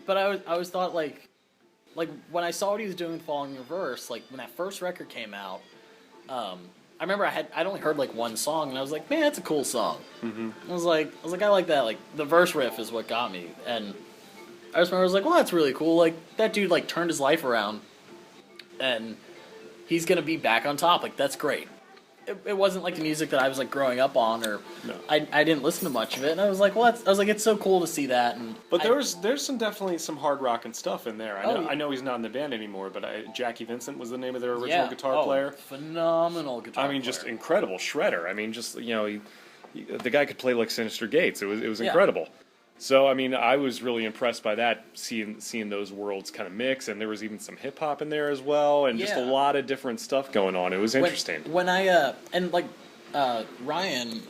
But I always thought like when I saw what he was doing with Falling in Reverse, like when that first record came out, I remember I'd only heard like one song, and I was like, man, that's a cool song. I was like, I like that. Like the verse riff is what got me, and I just remember I was like, well, that's really cool. Like that dude like turned his life around, and he's gonna be back on top. Like that's great. It wasn't like the music that I was like growing up on, or no. I didn't listen to much of it, and I was like, well, it's so cool to see that. But there's definitely some hard rockin' stuff in there. I know he's not in the band anymore, but Jackie Vincent was the name of their original guitar player. Phenomenal guitar player. Just incredible shredder. The guy could play like Sinister Gates. It was incredible. So I was really impressed by that, seeing those worlds kind of mix, and there was even some hip hop in there as well, and just a lot of different stuff going on. It was interesting. When I Ryan,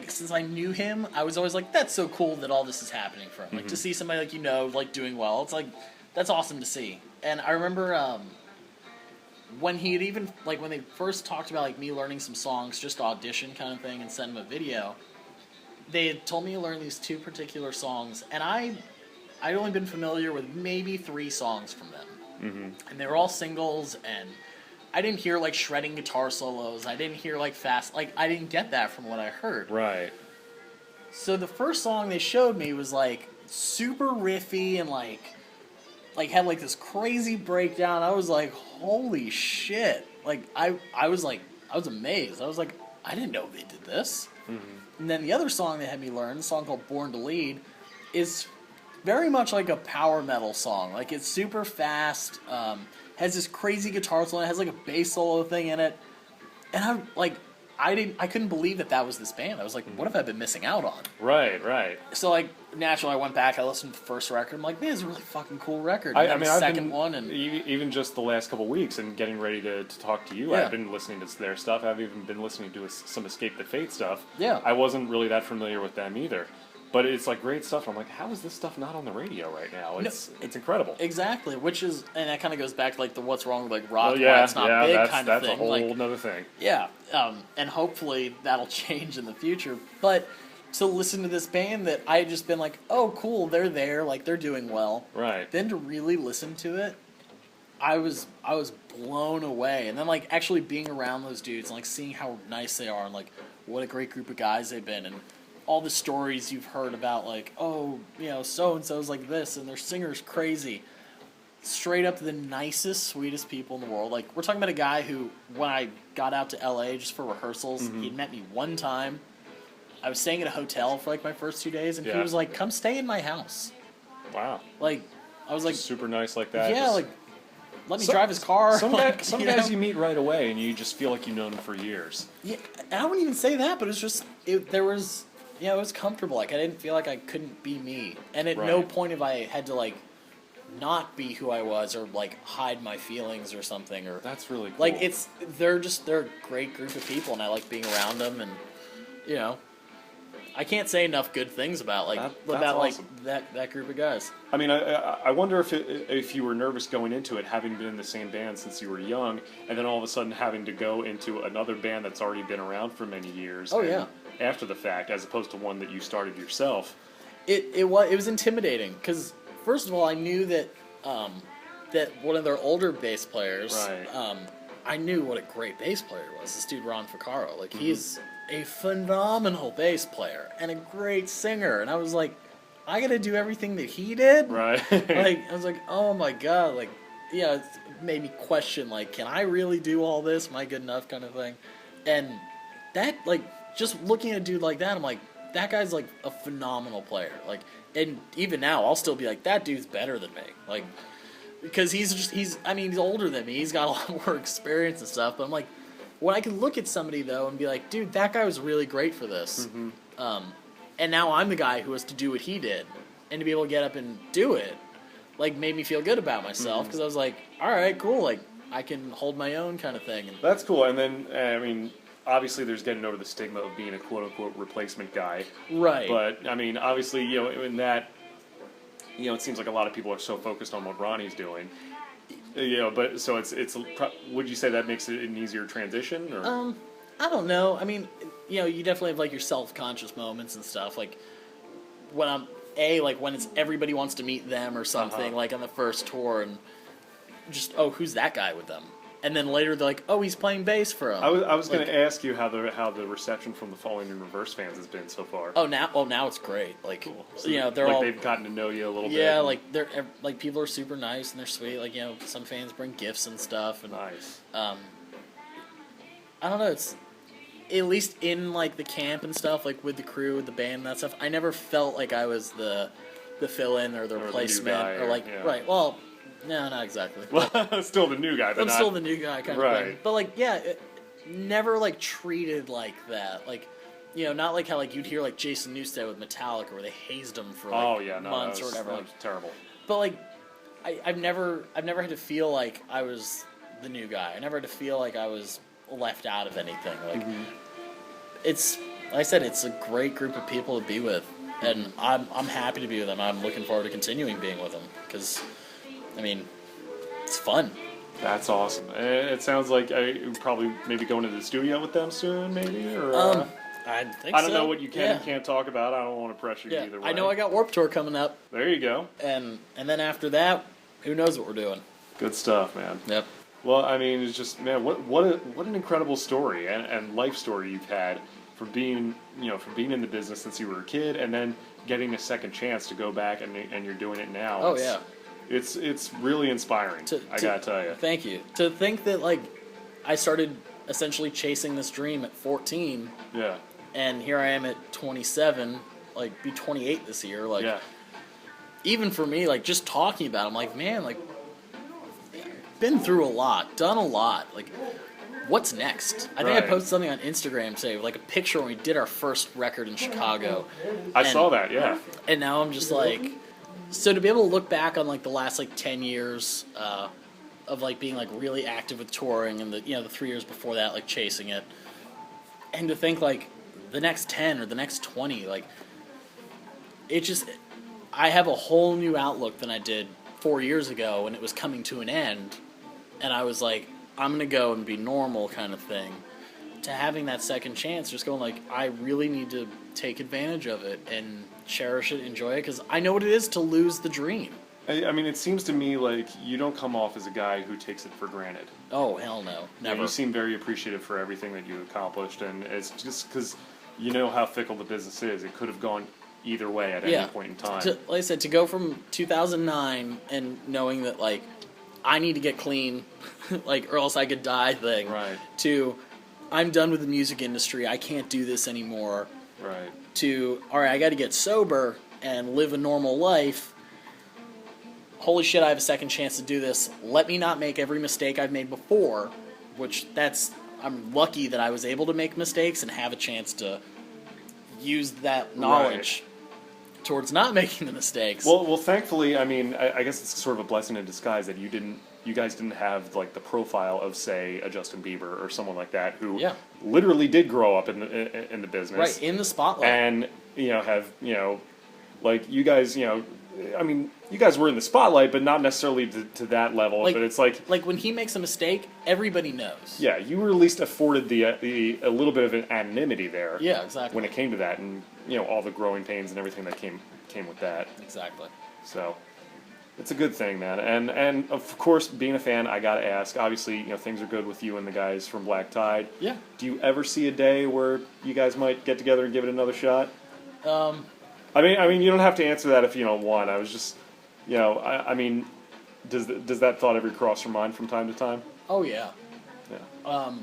since I knew him, I was always like, that's so cool that all this is happening for him. Like to see somebody like doing well, it's like that's awesome to see. And I remember when he had even when they first talked about like me learning some songs, just audition kind of thing, and send him a video. They had told me to learn these 2 particular songs, and I'd only been familiar with maybe 3 songs from them. And they were all singles, and I didn't hear like shredding guitar solos. I didn't hear like fast, I didn't get that from what I heard. Right. So the first song they showed me was like super riffy and like had like this crazy breakdown. I was like, holy shit. Like I was amazed. I was like, I didn't know they did this. And then the other song they had me learn, a song called Born to Lead, is very much like a power metal song. Like it's super fast, has this crazy guitar solo, it has like a bass solo thing in it. And I couldn't believe that was this band. I was like, what have I been missing out on? Right. So like naturally I went back, I listened to the first record, I'm like, man, it's a really fucking cool record. And the second one, and even just the last couple weeks and getting ready to talk to you, I've been listening to their stuff. I've even been listening to some Escape the Fate stuff. Yeah. I wasn't really that familiar with them either. But it's like great stuff. I'm like, how is this stuff not on the radio right now? It's incredible. Exactly, and that kind of goes back to like the what's wrong with like rock, why it's not big kind of thing. That's a whole other thing. Yeah, and hopefully that'll change in the future. But to listen to this band that I had just been like, oh cool, they're there, like they're doing well. Right. Then to really listen to it, I was blown away. And then like actually being around those dudes and like seeing how nice they are and like what a great group of guys they've been, and all the stories you've heard about, like, oh, so-and-so's like this, and their singer's crazy. Straight up the nicest, sweetest people in the world. Like, we're talking about a guy who, when I got out to L.A. just for rehearsals, he'd met me one time. I was staying at a hotel for, like, my first 2 days, and he was like, come stay in my house. Wow. Like, I was like... Just super nice like that. Yeah, like, let me drive his car. Some guys you meet right away, and you just feel like you've known them for years. Yeah, and I wouldn't even say that, but it's just... There was... Yeah, it was comfortable. Like, I didn't feel like I couldn't be me. And at no point have I had to, like, not be who I was or, like, hide my feelings or something. Or that's really cool. Like, they're a great group of people, and I like being around them, and, I can't say enough good things about awesome. that group of guys. I mean, I wonder if you were nervous going into it, having been in the same band since you were young, and then all of a sudden having to go into another band that's already been around for many years. Oh, yeah. After the fact, as opposed to one that you started yourself. It was intimidating because first of all, I knew that that one of their older bass players. Right. I knew what a great bass player was. This dude Ron Ficarro, like he's a phenomenal bass player and a great singer, and I was like, I gotta do everything that he did. Right. Like I was like, oh my god, like yeah, it made me question like, can I really do all this? Am I good enough, kind of thing. And that like just looking at a dude like that, I'm like, that guy's like a phenomenal player. Like, and even now, I'll still be like, that dude's better than me. Like, because he's older than me. He's got a lot more experience and stuff. But I'm like, when I can look at somebody though and be like, dude, that guy was really great for this. And now I'm the guy who has to do what he did, and to be able to get up and do it, like, made me feel good about myself because I was like, all right, cool, like I can hold my own, kind of thing. And that's cool. And then I mean, obviously, there's getting over the stigma of being a quote-unquote replacement guy. Right. But, I mean, obviously, you know, in that, you know, it seems like a lot of people are so focused on what Ronnie's doing. You know, but, so would you say that makes it an easier transition? Or? I don't know. I mean, you know, you definitely have, like, your self-conscious moments and stuff. Like, when when it's everybody wants to meet them or something, like, on the first tour, and just, oh, who's that guy with them? And then later they're like, oh, he's playing bass for him. I was going to ask you how the reception from the Falling in Reverse fans has been so far. Now it's great. Like, cool. So you know, they're like all, they've gotten to know you a little bit. Yeah, like they're like people are super nice and they're sweet. Like, you know, some fans bring gifts and stuff. And, nice. I don't know. It's at least in like the camp and stuff, like with the crew, with the band, and that stuff. I never felt like I was the fill-in or the replacement or like right. Well. No, not exactly. Well, still the new guy. But I'm still the new guy, kind of thing. But like, yeah, never like treated like that. Like, you know, not like how like you'd hear like Jason Newsted with Metallica, where they hazed him for like months or whatever. That was terrible. But like, I've never had to feel like I was the new guy. I never had to feel like I was left out of anything. Like, it's like I said, it's a great group of people to be with, and I'm happy to be with them. I'm looking forward to continuing being with them because. I mean, it's fun. That's awesome. It sounds like I probably maybe going to the studio with them soon, maybe? Or, I think I don't know what you can and can't talk about. I don't want to pressure you either way. I know I got Warped Tour coming up. There you go. And then after that, who knows what we're doing. Good stuff, man. Yep. Well, I mean, it's just, man, what an incredible story and life story you've had for being in the business since you were a kid and then getting a second chance to go back and you're doing it now. Oh, yeah. It's really inspiring, I gotta tell you. Thank you. To think that, like, I started essentially chasing this dream at 14. Yeah. And here I am at 27, like, be 28 this year. Like, yeah. Even for me, like, just talking about it, I'm like, man, like, been through a lot, done a lot. Like, what's next? I think I posted something on Instagram, say, like, a picture when we did our first record in Chicago. I saw that, yeah. And now I'm just like... So to be able to look back on like the last like 10 years of like being like really active with touring and the 3 years before that like chasing it, and to think like the next 10 or the next 20, like I have a whole new outlook than I did 4 years ago when it was coming to an end, and I was like, I'm gonna go and be normal kind of thing. To having that second chance, just going like, I really need to take advantage of it and cherish it, enjoy it, because I know what it is to lose the dream. I mean, it seems to me like you don't come off as a guy who takes it for granted. Oh, hell no. Never. You seem very appreciative for everything that you accomplished, and it's just because you know how fickle the business is. It could have gone either way at any point in time. Like I said, to go from 2009 and knowing that, like, I need to get clean, like, or else I could die thing, right, to I'm done with the music industry, I can't do this anymore, right, to, all right, I got to get sober and live a normal life. Holy shit, I have a second chance to do this. Let me not make every mistake I've made before, I'm lucky that I was able to make mistakes and have a chance to use that knowledge towards not making the mistakes. Well, thankfully, I mean, I guess it's sort of a blessing in disguise that you didn't you guys didn't have like the profile of, say, a Justin Bieber or someone like that who Yeah. literally did grow up in the business, Right, in the spotlight. and have like you guys, I mean, you guys were in the spotlight, but not necessarily to that level. Like, but it's like when he makes a mistake, everybody knows. yeah, you were at least afforded the a little bit of an anonymity there. Yeah, exactly. When it came to that, and all the growing pains and everything that came with that. Exactly. So it's a good thing, man. And of course, being a fan, I gotta ask. Obviously, things are good with you and the guys from Black Tide. Yeah. Do you ever see a day where you guys might get together and give it another shot? I mean, you don't have to answer that if you don't want. I was just, I mean, does that thought ever cross your mind from time to time? Oh yeah. Yeah.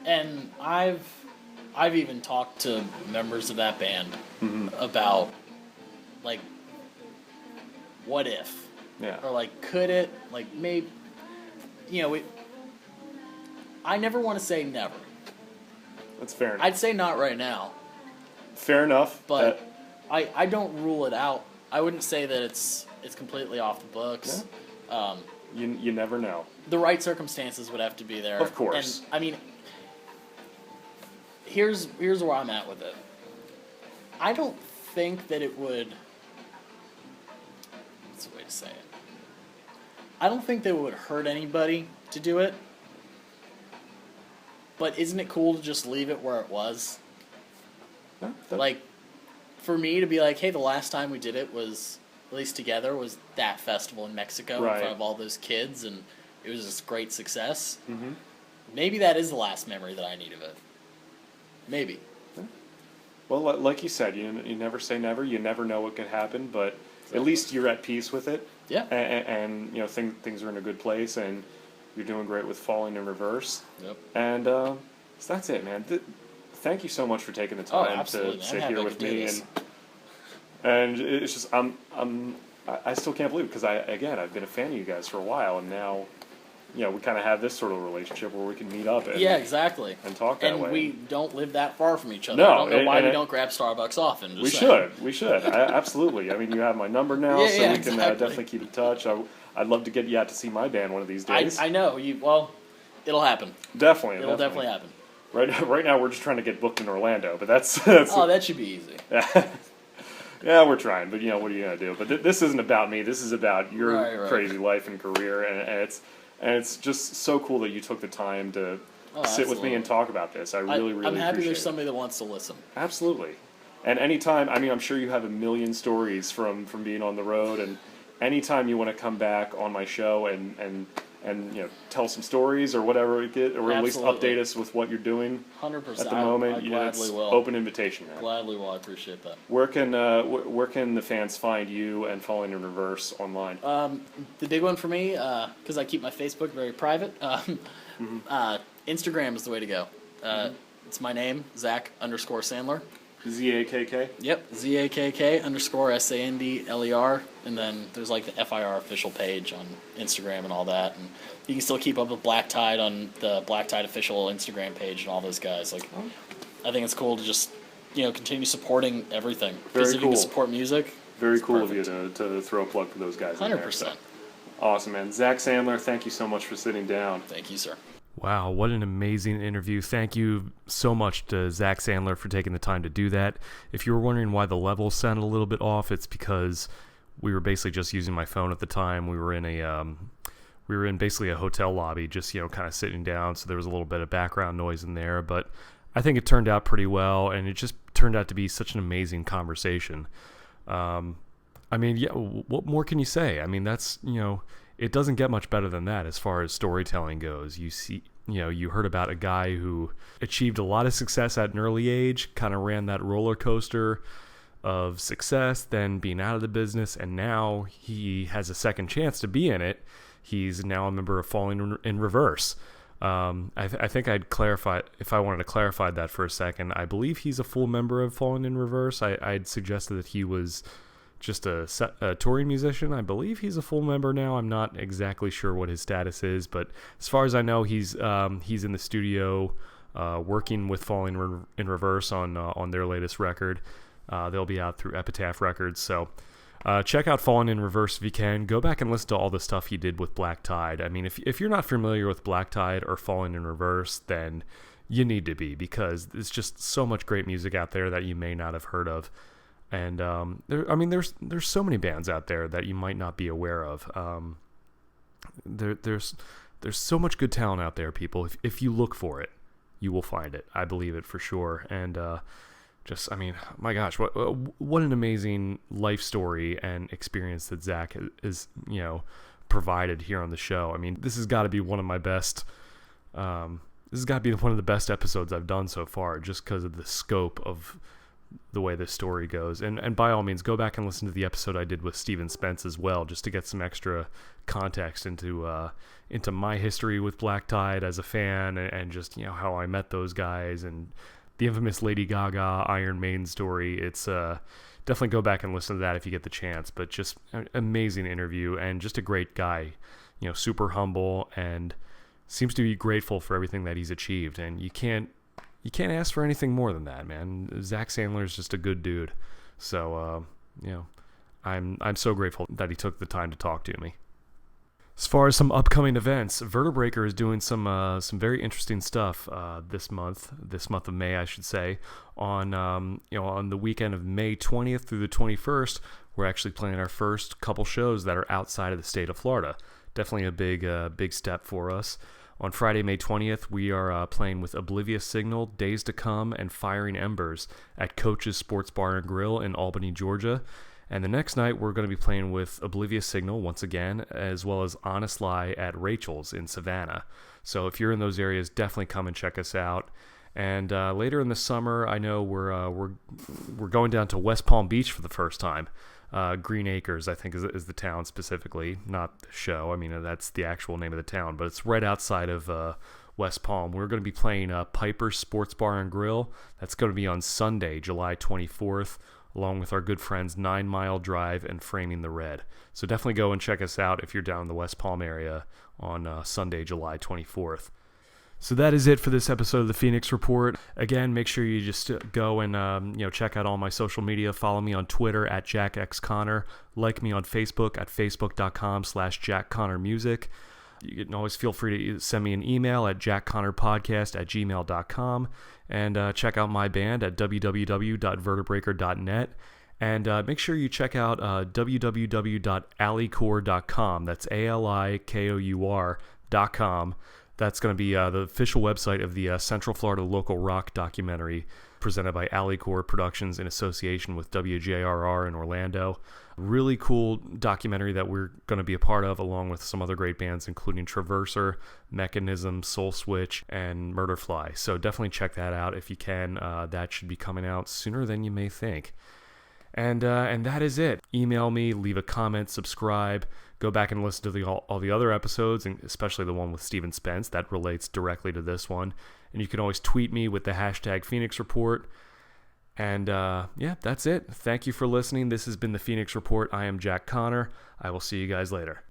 And I've even talked to members of that band about like, what if? Yeah. Or like, could it? Like, maybe. I never want to say never. That's fair enough. I'd say not right now. Fair enough. But I don't rule it out. I wouldn't say that it's completely off the books. Yeah. You never know. The right circumstances would have to be there. Of course. And I mean, here's where I'm at with it. I don't think that it would. What's the way to say it? I don't think that it would hurt anybody to do it. But isn't it cool to just leave it where it was? Yeah, Like, for me to be like, hey, the last time we did it was, at least together, was that festival in Mexico Right. in front of all those kids, and it was this great success. Mm-hmm. Maybe that is the last memory that I need of it. Maybe. Well, like you said, you never say never. You never know what could happen, but at least you're at peace with it. Yeah. And things are in a good place, and you're doing great with Falling in Reverse. Yep. And so that's it, man. Thank you so much for taking the time absolutely, to man. sit I'm here happy with to do me, this. and it's just I still can't believe it because I've been a fan of you guys for a while, and now we kind of have this sort of relationship where we can meet up and Yeah, exactly. and talk that way. And we don't live that far from each other. No, I don't know why and we don't grab Starbucks often. We should. Absolutely. I mean, you have my number now, so we can exactly. definitely keep in touch. I'd love to get you out to see my band one of these days. I know. Well, it'll happen. Definitely. It'll definitely happen. Right now, we're just trying to get booked in Orlando, but that's Oh, that should be easy. yeah, we're trying. But what are you gonna do? But this isn't about me. This is about your Right. crazy life and career, and it's just so cool that you took the time to sit with me and talk about this. I really I'm happy appreciate there's it. somebody that wants to listen. Absolutely. And anytime, I mean, I'm sure you have a million stories from being on the road, and anytime you want to come back on my show and tell some stories or whatever, or at least Absolutely. update us with what you're doing 100%. at the moment, I it's gladly will. open invitation, man. Gladly will. I appreciate that. Where can the fans find you and Falling in Reverse online? The big one for me, because I keep my Facebook very private, Instagram is the way to go. It's my name, Zakk_Sandler. ZAKK? Yep, ZAKK_SANDLER, and then there's like the FIR official page on Instagram and all that, and you can still keep up with Black Tide on the Black Tide official Instagram page and all those guys. Like, I think it's cool to just continue supporting everything. Very if you cool. can support music, Very it's cool perfect. of you to throw a plug for those guys. 100%. Awesome, man. Zakk Sandler, thank you so much for sitting down. Thank you, sir. Wow, what an amazing interview. Thank you so much to Zakk Sandler for taking the time to do that. If you were wondering why the levels sounded a little bit off, it's because we were basically just using my phone at the time. We were in basically a hotel lobby, just kind of sitting down, so there was a little bit of background noise in there, but I think it turned out pretty well, and it just turned out to be such an amazing conversation. I mean, yeah, what more can you say? I mean, that's, it doesn't get much better than that as far as storytelling goes. You see, you heard about a guy who achieved a lot of success at an early age, kind of ran that roller coaster of success, then being out of the business, and now he has a second chance to be in it. He's now a member of Falling in Reverse. I think I'd clarify, if I wanted to clarify that for a second, I believe he's a full member of Falling in Reverse. I'd suggested that he was just a touring musician. I believe he's a full member now. I'm not exactly sure what his status is, but as far as I know, he's in the studio working with Falling in Reverse on their latest record. They'll be out through Epitaph Records. So Check out Falling in Reverse if you can. Go back and listen to all the stuff he did with Black Tide. I mean, if you're not familiar with Black Tide or Falling in Reverse, then you need to be, because there's just so much great music out there that you may not have heard of. And there's so many bands out there that you might not be aware of. There's so much good talent out there, people. If you look for it, you will find it. I believe it for sure. And my gosh, what an amazing life story and experience that Zakk is provided here on the show. I mean, this has got to be one of my best. This has got to be one of the best episodes I've done so far, just because of the scope of the way this story goes. And by all means, go back and listen to the episode I did with Steven Spence as well, just to get some extra context into my history with Black Tide as a fan, and just how I met those guys, and the infamous Lady Gaga Iron Maiden story. It's definitely go back and listen to that if you get the chance. But just an amazing interview, and just a great guy, super humble, and seems to be grateful for everything that he's achieved. And you can't ask for anything more than that, man. Zakk Sandler is just a good dude. So, I'm so grateful that he took the time to talk to me. As far as some upcoming events, Vertebreaker is doing some very interesting stuff this month of May, I should say. On the weekend of May 20th through the 21st, we're actually playing our first couple shows that are outside of the state of Florida. Definitely a big step for us. On Friday, May 20th, we are playing with Oblivious Signal, Days to Come, and Firing Embers at Coach's Sports Bar and Grill in Albany, Georgia. And the next night, we're going to be playing with Oblivious Signal once again, as well as Honest Lie at Rachel's in Savannah. So if you're in those areas, definitely come and check us out. And later in the summer, I know we're going down to West Palm Beach for the first time. Green Acres, I think, is the town specifically, not the show. I mean, that's the actual name of the town, but it's right outside of West Palm. We're going to be playing Piper's Sports Bar and Grill. That's going to be on Sunday, July 24th, along with our good friends 9 Mile Drive and Framing the Red. So definitely go and check us out if you're down in the West Palm area on Sunday, July 24th. So that is it for this episode of the Phoenix Report. Again, make sure you just go and check out all my social media. Follow me on Twitter at JackXConnor. Like me on Facebook at facebook.com/JackConnorMusic. You can always feel free to send me an email at jackconnorpodcast@gmail.com. And check out my band at www.vertebreaker.net. And make sure you check out www.alicour.com. That's ALIKOUR.com. That's going to be the official website of the Central Florida Local Rock documentary presented by Alicour Productions in association with WJRR in Orlando. Really cool documentary that we're going to be a part of, along with some other great bands, including Traverser, Mechanism, Soul Switch, and Murderfly. So definitely check that out if you can. That should be coming out sooner than you may think. And that is it. Email me, leave a comment, subscribe. Go back and listen to all the other episodes, and especially the one with Steven Spence. That relates directly to this one. And you can always tweet me with the hashtag Phoenix Report. And that's it. Thank you for listening. This has been the Phoenix Report. I am Jack Connor. I will see you guys later.